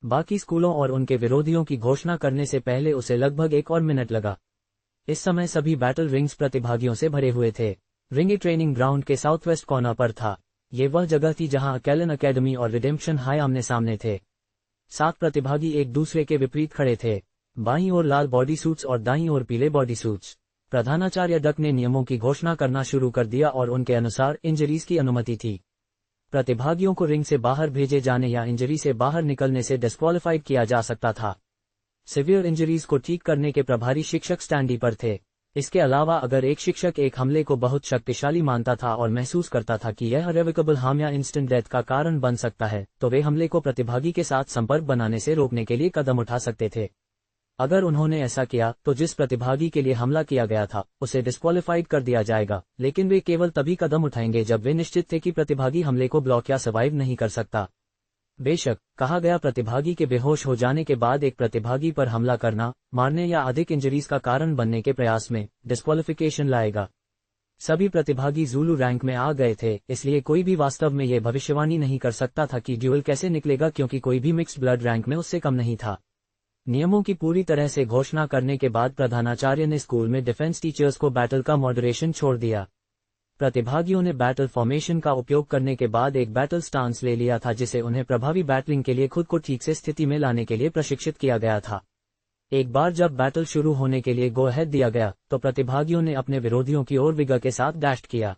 बाकी स्कूलों और उनके विरोधियों की घोषणा करने से पहले उसे लगभग 1 और मिनट लगा। इस समय सभी बैटल रिंग्स प्रतिभागियों से भरे हुए थे। रिंग ट्रेनिंग ग्राउंड के साउथ वेस्ट कॉर्नर पर था। ये वह जगह थी जहां अकेलन एकेडमी और रिडेम्पशन हाई आमने सामने थे। 7 प्रतिभागी एक दूसरे के विपरीत खड़े थे, बाईं ओर लाल बॉडी सूट्स और दाईं ओर पीले बॉडी सूट्स। प्रधानाचार्य डक ने नियमों की घोषणा करना शुरू कर दिया और उनके अनुसार इंजरीज की अनुमति थी। प्रतिभागियों को रिंग से बाहर भेजे जाने या इंजरी से बाहर निकलने से डिस्क्वालीफाइड किया जा सकता था। सिवियर इंजरीज को ठीक करने के प्रभारी शिक्षक स्टैंडी पर थे। इसके अलावा अगर एक शिक्षक एक हमले को बहुत शक्तिशाली मानता था और महसूस करता था कि यह इररिवर्सिबल हार्म या इंस्टेंट डेथ का कारण बन सकता है, तो वे हमले को प्रतिभागी के साथ संपर्क बनाने से रोकने के लिए कदम उठा सकते थे। अगर उन्होंने ऐसा किया तो जिस प्रतिभागी के लिए हमला किया गया था उसे डिस्क्वालीफाइड कर दिया जाएगा, लेकिन वे केवल तभी कदम उठाएंगे जब वे निश्चित थे कि प्रतिभागी हमले को ब्लॉक या सर्वाइव नहीं कर सकता। बेशक, कहा गया प्रतिभागी के बेहोश हो जाने के बाद एक प्रतिभागी पर हमला करना, मारने या अधिक इंजरीज का कारण बनने के प्रयास में डिस्क्वालिफिकेशन लाएगा। सभी प्रतिभागी ज़ूलू रैंक में आ गए थे, इसलिए कोई भी वास्तव में यह भविष्यवाणी नहीं कर सकता था कि ड्यूअल कैसे निकलेगा क्योंकि कोई भी मिक्स्ड ब्लड रैंक में उससे कम नहीं था। नियमों की पूरी तरह से घोषणा करने के बाद प्रधानाचार्य ने स्कूल में डिफेंस टीचर्स को बैटल का मॉडरेशन छोड़ दिया। प्रतिभागियों ने बैटल फॉर्मेशन का उपयोग करने के बाद एक बैटल स्टांस ले लिया था, जिसे उन्हें प्रभावी बैटलिंग के लिए खुद को ठीक से स्थिति में लाने के लिए प्रशिक्षित किया गया था। एक बार जब बैटल शुरू होने के लिए गो अहेड दिया गया तो प्रतिभागियों ने अपने विरोधियों की ओर विगर के साथ डैश किया।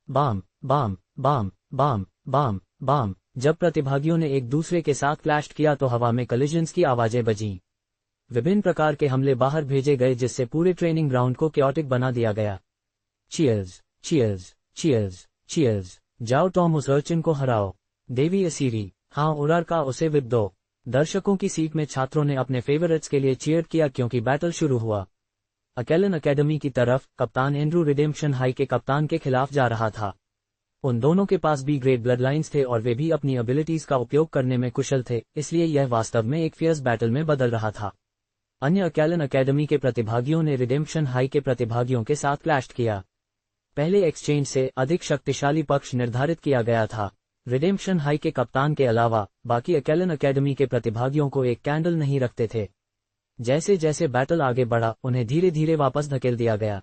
Bam bam bam bam bam bam. जब प्रतिभागियों ने एक दूसरे के साथ क्लैश किया तो हवा में कलिजन्स की आवाजें बजीं। विभिन्न प्रकार के हमले बाहर भेजे गए, जिससे पूरे ट्रेनिंग ग्राउंड को क्योटिक बना दिया गया। Cheers cheers cheers cheers. जाओ टॉम, उस अर्चिन को हराओ। देवी असीरी, हाँ उरार का उसे विद दो। दर्शकों की सीट में छात्रों ने अपने फेवरेट्स के लिए चीयर किया क्योंकि बैटल शुरू हुआ। अकेलन अकेडमी की तरफ कप्तान एंड्रू रिडेम्पशन हाई के कप्तान के खिलाफ जा रहा था। उन दोनों के पास बी ग्रेड ब्लड लाइन्स थे और वे भी अपनी एबिलिटीज का उपयोग करने में कुशल थे, इसलिए यह वास्तव में एक फियर्स बैटल में बदल रहा था। अन्य अकेलन अकेडमी के प्रतिभागियों ने रिडेम्पशन हाई के प्रतिभागियों के साथ क्लैश किया। पहले एक्सचेंज से अधिक शक्तिशाली पक्ष निर्धारित किया गया था। रिडेम्पशन हाई के कप्तान के अलावा बाकी अकेलन अकेडमी के प्रतिभागियों को एक कैंडल नहीं रखते थे। जैसे जैसे बैटल आगे बढ़ा, उन्हें धीरे धीरे वापस धकेल दिया गया।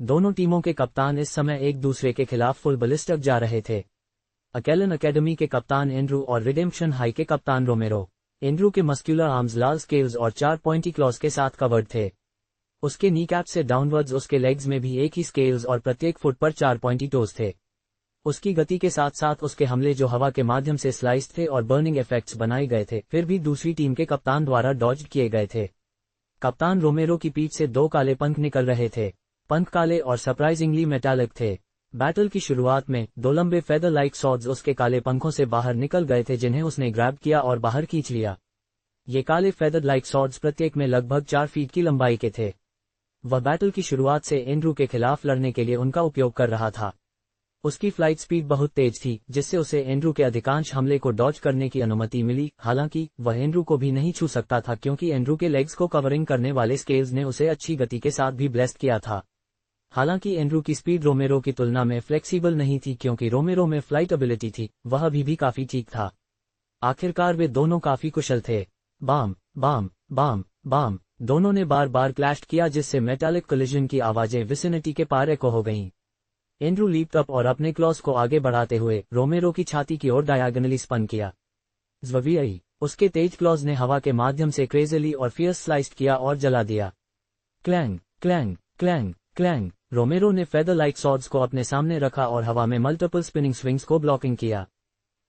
दोनों टीमों के कप्तान इस समय एक दूसरे के खिलाफ फुल बलिस्टिक जा रहे थे। अकेलन अकेडमी के कप्तान एंड्रू और रिडेम्पशन हाई के कप्तान रोमेरो। एंड्रू के मस्क्यूलर आर्म्स लाल स्केल्स और 4 पॉइंटी क्लॉज के साथ कवर्ड थे। उसके नी कैप से डाउनवर्ड्स उसके लेग्स में भी एक ही स्केल्स और प्रत्येक फुट पर 4 पॉइंटी टोज थे। उसकी गति के साथ साथ उसके हमले जो हवा के माध्यम से स्लाइस थे और बर्निंग इफेक्ट्स बनाए गए थे, फिर भी दूसरी टीम के कप्तान द्वारा डॉज किए गए थे। कप्तान रोमेरो की पीठ से 2 काले पंख निकल रहे थे। पंख काले और सरप्राइजिंगली मेटालिक थे। बैटल की शुरुआत में 2 लंबे फेदर लाइक सॉर्ड्स उसके काले पंखों से बाहर निकल गए थे, जिन्हें उसने ग्रैब किया और बाहर खींच लिया। ये काले फेदर लाइक सॉर्ड्स प्रत्येक में लगभग 4 फीट की लंबाई के थे। वह बैटल की शुरुआत से एंड्रू के खिलाफ लड़ने के लिए उनका उपयोग कर रहा था। उसकी फ्लाइट स्पीड बहुत तेज थी, जिससे उसे एंड्रू के अधिकांश हमले को डॉज करने की अनुमति मिली। हालांकि वह एंड्रू को भी नहीं छू सकता था, क्योंकि एंड्रू के लेग्स को कवरिंग करने वाले स्केल्स ने उसे अच्छी गति के साथ भी ब्लेस्ट किया था। हालांकि एंड्रू की स्पीड रोमेरो की तुलना में फ्लेक्सिबल नहीं थी, क्योंकि रोमेरो में फ्लाइट एबिलिटी थी, वह अभी भी काफी ठीक था। आखिरकार वे दोनों काफी कुशल थे। Bam bam bam bam. दोनों ने बार बार क्लैश किया, जिससे मेटालिक कोलिजन की आवाजें विसिनिटी के पार एको हो गईं। एंड्रू लीप्ड अप और अपने क्लॉज को आगे बढ़ाते हुए रोमेरो की छाती की ओर डायगोनली स्पन किया। ज़्ववियाई, उसके तेज क्लॉज ने हवा के माध्यम से क्रेजली और फियर्स स्लाइस्ड किया और जला दिया। Clang clang clang clang. रोमेरो ने फेदर लाइक सॉर्ड्स को अपने सामने रखा और हवा में मल्टीपल स्पिनिंग स्विंग्स को ब्लॉकिंग किया।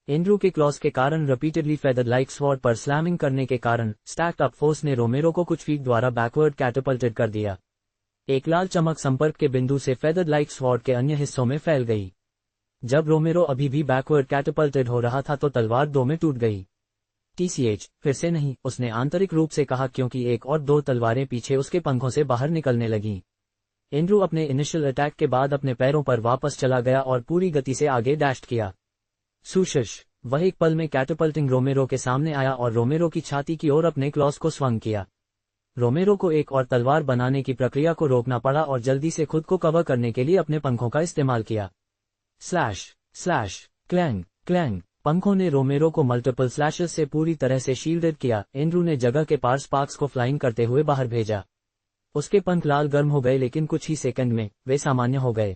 एंड्रू के क्लॉज के कारण रिपीटेडली फेदर लाइक स्वॉर्ड पर स्लैमिंग करने के कारण स्टैक्ड अप फोर्स ने रोमेरो को कुछ फीट द्वारा बैकवर्ड कैटपल्टेड कर दिया। एक लाल चमक संपर्क के बिंदु से फेदर लाइक स्वॉर्ड के अन्य हिस्सों में फैल गई। जब रोमेरो अभी भी बैकवर्ड कैटपल्टेड हो रहा था तो तलवार 2 में टूट गई। TCH, फिर से नहीं, उसने आंतरिक रूप से कहा, क्योंकि एक और 2 तलवारें पीछे उसके पंखों से बाहर निकलने लगीं। एंड्रू अपने इनिशियल अटैक के बाद अपने पैरों पर वापस चला गया और पूरी गति से आगे डैश किया। सुशश, वह एक पल में कैटपल्टिंग रोमेरो के सामने आया और रोमेरो की छाती की ओर अपने क्लॉज को स्वंग किया। रोमेरो को एक और तलवार बनाने की प्रक्रिया को रोकना पड़ा और जल्दी से खुद को कवर करने के लिए अपने पंखों का इस्तेमाल किया। Slash slash clang clang. पंखों ने रोमेरो को मल्टीपल स्लैशेस से पूरी तरह से शील्डेड किया। एंड्रू ने जगह के पार स्पार्क्स को फ्लाइंग करते हुए बाहर भेजा। उसके पंख लाल गर्म हो गए, लेकिन कुछ ही सेकंड में वे सामान्य हो गए।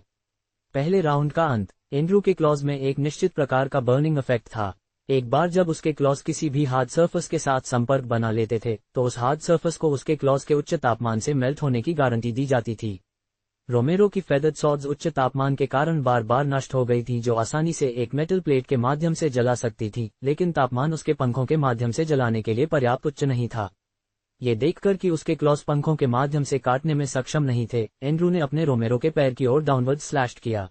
पहले राउंड का अंत। एंड्रू के क्लॉज में एक निश्चित प्रकार का बर्निंग इफेक्ट था। एक बार जब उसके क्लॉज किसी भी हार्ड सरफेस के साथ संपर्क बना लेते थे, तो उस हार्ड सरफेस को उसके क्लॉज के उच्च तापमान से मेल्ट होने की गारंटी दी जाती थी। रोमेरो की फेदर्ड सॉर्ड्स उच्च तापमान के कारण बार बार नष्ट हो गई थी, जो आसानी से एक मेटल प्लेट के माध्यम से जला सकती थी, लेकिन तापमान उसके पंखों के माध्यम से जलाने के लिए पर्याप्त उच्च नहीं था। ये देखकर कि उसके क्लॉज पंखों के माध्यम से काटने में सक्षम नहीं थे, एंड्रू ने अपने रोमेरो के पैर की ओर डाउनवर्ड स्लैश्ड किया।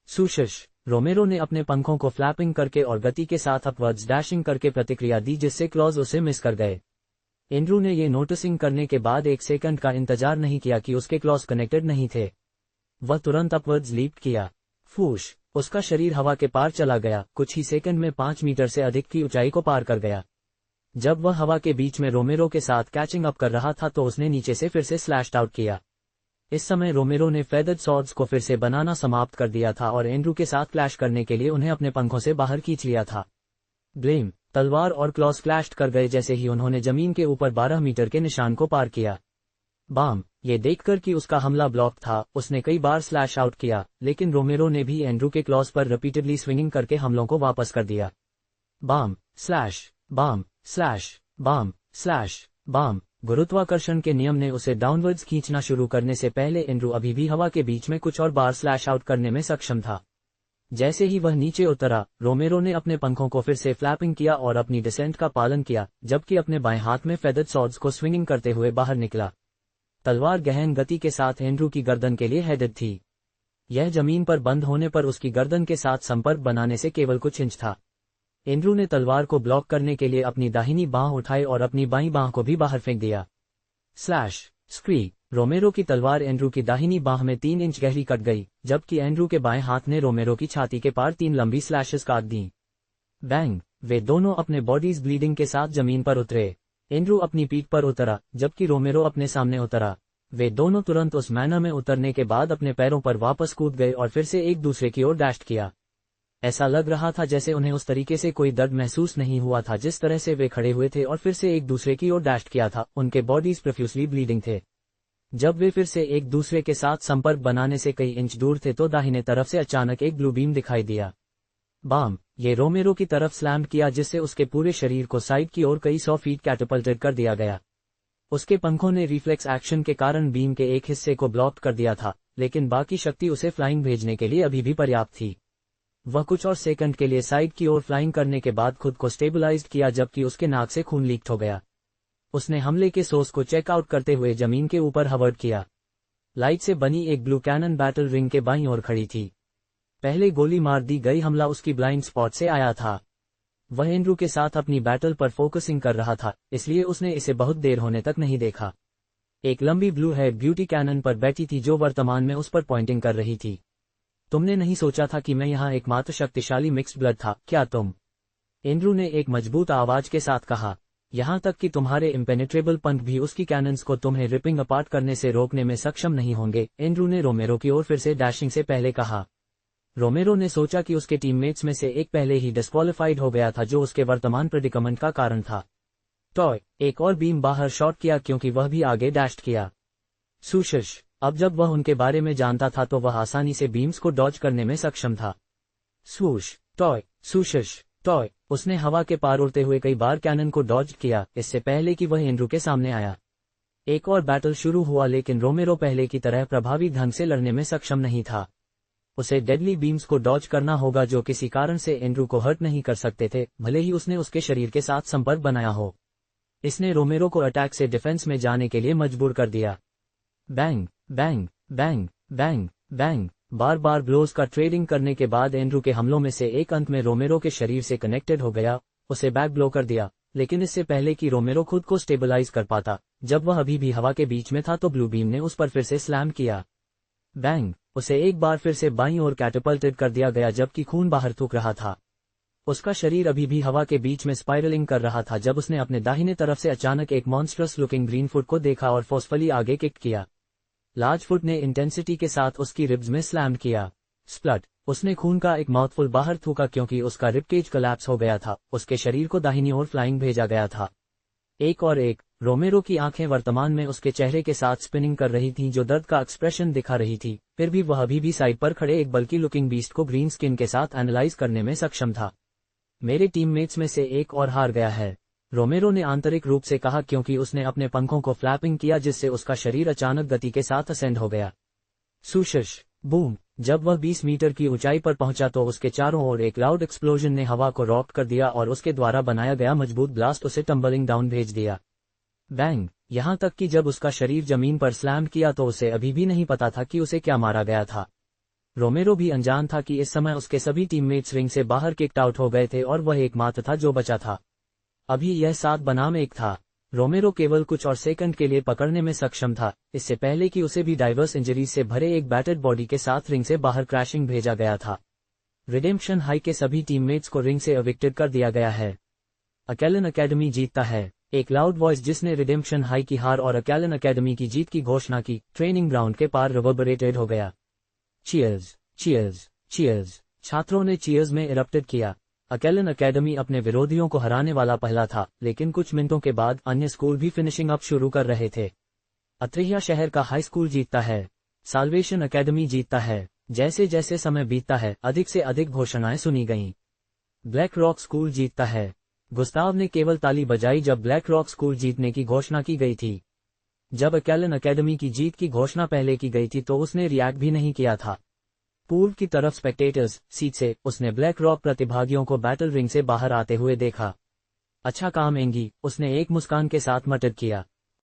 सुशश, रोमेरो ने अपने पंखों को फ्लैपिंग करके और गति के साथ अपवर्ड्स डैशिंग करके प्रतिक्रिया दी, जिससे क्लॉज उसे मिस कर गए। एंड्रू ने ये नोटिसिंग करने के बाद 1 सेकंड का इंतजार नहीं किया कि उसके क्लॉज कनेक्टेड नहीं थे। वह तुरंत अपवर्ड्स लीप किया। फूश, उसका शरीर हवा के पार चला गया, कुछ ही सेकंड में 5 मीटर से अधिक की ऊंचाई को पार कर गया। जब वह हवा के बीच में रोमेरो के साथ कैचिंग अप कर रहा था तो उसने नीचे से फिर से स्लैश्ड आउट किया। इस समय रोमेरो ने फेदर्ड सॉर्ड्स को फिर से बनाना समाप्त कर दिया था और एंड्रू के साथ क्लैश करने के लिए उन्हें अपने पंखों से बाहर खींच लिया था। ब्लेम, तलवार और क्लॉस क्लैश कर गए जैसे ही उन्होंने जमीन के ऊपर 12 मीटर के निशान को पार किया। बाम, ये देखकर कि उसका हमला ब्लॉक था, उसने कई बार स्लैश आउट किया, लेकिन रोमेरो ने भी एंड्रू के क्लॉस पर रिपीटेडली स्विंगिंग करके हमलों को वापस कर दिया। Bam slash, bam slash, bam slash, bam. गुरुत्वाकर्षण के नियम ने उसे डाउनवर्ड्स खींचना शुरू करने से पहले एंड्रू अभी भी हवा के बीच में कुछ और बार स्लैश आउट करने में सक्षम था। जैसे ही वह नीचे उतरा, रोमेरो ने अपने पंखों को फिर से फ्लैपिंग किया और अपनी डिसेंट का पालन किया, जबकि अपने बाएं हाथ में फेदर्ड सॉर्ड्स को स्विंगिंग करते हुए बाहर निकला। तलवार गहन गति के साथ एंड्रू की गर्दन के लिए हेडेड थी। यह जमीन पर बंद होने पर उसकी गर्दन के साथ संपर्क बनाने से केवल कुछ इंच था। एंड्रू ने तलवार को ब्लॉक करने के लिए अपनी दाहिनी बांह उठाई और अपनी बाईं बांह को भी बाहर फेंक दिया। स्लैश स्क्री। रोमेरो की तलवार एंड्रू की दाहिनी बांह में 3 इंच गहरी कट गई, जबकि एंड्रू के बाएं हाथ ने रोमेरो की छाती के पार 3 लंबी स्लैशेस काट दी। बैंग। वे दोनों अपने बॉडीज ब्लीडिंग के साथ जमीन पर उतरे। एंड्रू अपनी पीठ पर उतरा, जबकि रोमेरो अपने सामने उतरा। वे दोनों तुरंत उस मैनर में उतरने के बाद अपने पैरों पर वापस कूद गए और फिर से एक दूसरे की ओर डैश किया। ऐसा लग रहा था जैसे उन्हें उस तरीके से कोई दर्द महसूस नहीं हुआ था जिस तरह से वे खड़े हुए थे और फिर से एक दूसरे की ओर डैश किया था। उनके बॉडीज प्रोफ्यूसली ब्लीडिंग थे। जब वे फिर से एक दूसरे के साथ संपर्क बनाने से कई इंच दूर थे तो दाहिने तरफ से अचानक एक ब्लू बीम दिखाई दिया। बाम। ये रोमेरो की तरफ स्लैम किया जिससे उसके पूरे शरीर को साइड की ओर कई 100 फीट कैटपल्टेड कर दिया गया। उसके पंखों ने रिफ्लेक्स एक्शन के कारण बीम के एक हिस्से को ब्लॉक कर दिया था, लेकिन बाकी शक्ति उसे फ्लाइंग भेजने के लिए अभी भी पर्याप्त थी। वह कुछ और सेकंड के लिए साइड की ओर फ्लाइंग करने के बाद खुद को स्टेबलाइज्ड किया, जबकि उसके नाक से खून लीक हो गया। उसने हमले के सोर्स को चेकआउट करते हुए जमीन के ऊपर हवर्ड किया। लाइट से बनी एक ब्लू कैनन बैटल रिंग के बाईं ओर खड़ी थी। पहले गोली मार दी गई हमला उसकी ब्लाइंड स्पॉट से आया था। वह एंड्रू के साथ अपनी बैटल पर फोकसिंग कर रहा था, इसलिए उसने इसे बहुत देर होने तक नहीं देखा। एक लंबी ब्लू हेड ब्यूटी कैनन पर बैठी थी जो वर्तमान में उस पर पॉइंटिंग कर रही थी। तुमने नहीं सोचा था कि मैं यहाँ एकमात्र शक्तिशाली मिक्स्ड ब्लड था, क्या तुम? एंड्रू ने एक मजबूत आवाज के साथ कहा। यहाँ तक कि तुम्हारे इम्पेनेट्रेबल पंख भी उसकी कैनन्स को तुम्हें रिपिंग अपार्ट करने से रोकने में सक्षम नहीं होंगे, एंड्रू ने रोमेरो की ओर फिर से डैशिंग से पहले कहा। रोमेरो ने सोचा कि उसके टीममेट्स में से एक पहले ही डिस्क्वालिफाइड हो गया था, जो उसके वर्तमान प्रेडिकमेंट का कारण था। टॉय। एक और बीम बाहर शॉट किया क्योंकि वह भी आगे डैश किया। सुशश। अब जब वह उनके बारे में जानता था तो वह आसानी से बीम्स को डॉज करने में सक्षम था। स्वूश। टॉय। सुशश। टॉय। उसने हवा के पार उड़ते हुए कई बार कैनन को डॉज किया, इससे पहले कि वह एंड्रू के सामने आया। एक और बैटल शुरू हुआ, लेकिन रोमेरो पहले की तरह प्रभावी ढंग से लड़ने में सक्षम नहीं था। उसे डेडली बीम्स को डॉज करना होगा जो किसी कारण से एंड्रू को हर्ट नहीं कर सकते थे, भले ही उसने उसके शरीर के साथ संपर्क बनाया हो। इसने रोमेरो को अटैक से डिफेंस में जाने के लिए मजबूर कर दिया। Bang bang bang bang bang. बार बार ब्लोज का ट्रेडिंग करने के बाद एंड्रू के हमलों में से एक अंत में रोमेरो के शरीर से कनेक्टेड हो गया, उसे बैक ब्लो कर दिया, लेकिन इससे पहले कि रोमेरो खुद को स्टेबलाइज कर पाता, जब वह अभी भी हवा के बीच में था तो ब्लू बीम ने उस पर फिर से स्लैम किया। बैंग। उसे एक बार फिर से बाईं ओर कैटपल्टेड कर दिया गया जबकि खून बाहर थूक रहा था। उसका शरीर अभी भी हवा के बीच में स्पाइरलिंग कर रहा था जब उसने अपने दाहिने तरफ से अचानक एक मॉन्स्ट्रस लुकिंग ग्रीन फुट को देखा और फोर्सफुली आगे किक किया। लार्ज फुट ने इंटेंसिटी के साथ उसकी रिब्स में स्लैम किया। स्प्लट। उसने खून का एक माउथफुल बाहर थूका क्योंकि उसका रिबकेज कोलैप्स हो गया था, उसके शरीर को दाहिनी ओर फ्लाइंग भेजा गया था। एक और एक। रोमेरो की आंखें वर्तमान में उसके चेहरे के साथ स्पिनिंग कर रही थीं जो दर्द का एक्सप्रेशन दिखा रही थी, फिर भी वह अभी भी साइड पर खड़े एक बल्कि लुकिंग बीस्ट को ग्रीन स्किन के साथ एनालाइज करने में सक्षम था। मेरे टीममेट्स में से एक और हार गया है, रोमेरो ने आंतरिक रूप से कहा क्योंकि उसने अपने पंखों को फ्लैपिंग किया जिससे उसका शरीर अचानक गति के साथ असेंड हो गया। सुशश। बूम। जब वह 20 मीटर की ऊंचाई पर पहुंचा तो उसके चारों ओर एक लाउड एक्सप्लोजन ने हवा को रॉक कर दिया और उसके द्वारा बनाया गया मजबूत ब्लास्ट उसे टम्बलिंग डाउन भेज दिया। बैंग। यहां तक कि जब उसका शरीर जमीन पर स्लैम किया तो उसे अभी भी नहीं पता था कि उसे क्या मारा गया था। रोमेरो भी अनजान था कि इस समय उसके सभी टीममेट्स रिंग से बाहर किक्ड आउट हो गए थे और वह एकमात्र था जो बचा था। अभी यह 7 बनाम 1 था। रोमेरो केवल कुछ और सेकंड के लिए पकड़ने में सक्षम था, इससे पहले कि उसे भी डाइवर्स इंजरीज से भरे एक बैटर्ड बॉडी के साथ रिंग से बाहर क्रैशिंग भेजा गया था। रिडेम्पशन हाई के सभी टीममेट्स को रिंग से एविक्टेड कर दिया गया है। अकेलन अकेडमी जीतता है। एक लाउड वॉइस जिसने रिडेम्पशन हाई की हार और अकेलन अकेडमी की जीत की घोषणा की, ट्रेनिंग ग्राउंड के पार रिवर्बरेटेड हो गया। Cheers, cheers, cheers. छात्रों ने चीयर्स में इरप्टेड किया। अकेलन अकेडमी अपने विरोधियों को हराने वाला पहला था, लेकिन कुछ मिनटों के बाद अन्य स्कूल भी फिनिशिंग अप शुरू कर रहे थे। अत्रेया शहर का हाई स्कूल जीतता है। साल्वेशन अकेडमी जीतता है। जैसे जैसे समय बीतता है, अधिक से अधिक घोषणाएं सुनी गईं। ब्लैक रॉक स्कूल जीतता है। गुस्ताव ने केवल ताली बजाई जब ब्लैक रॉक स्कूल जीतने की घोषणा की गई थी। जब अकेलन अकेडमी की जीत की घोषणा पहले की गई थी तो उसने रिएक्ट भी नहीं किया था। पूर्व की तरफ स्पेक्टेटर्स सीट से उसने ब्लैक रॉक प्रतिभागियों को बैटल रिंग से बाहर आते हुए देखा। अच्छा काम एंगी, उसने एक मुस्कान के साथ मटर किया।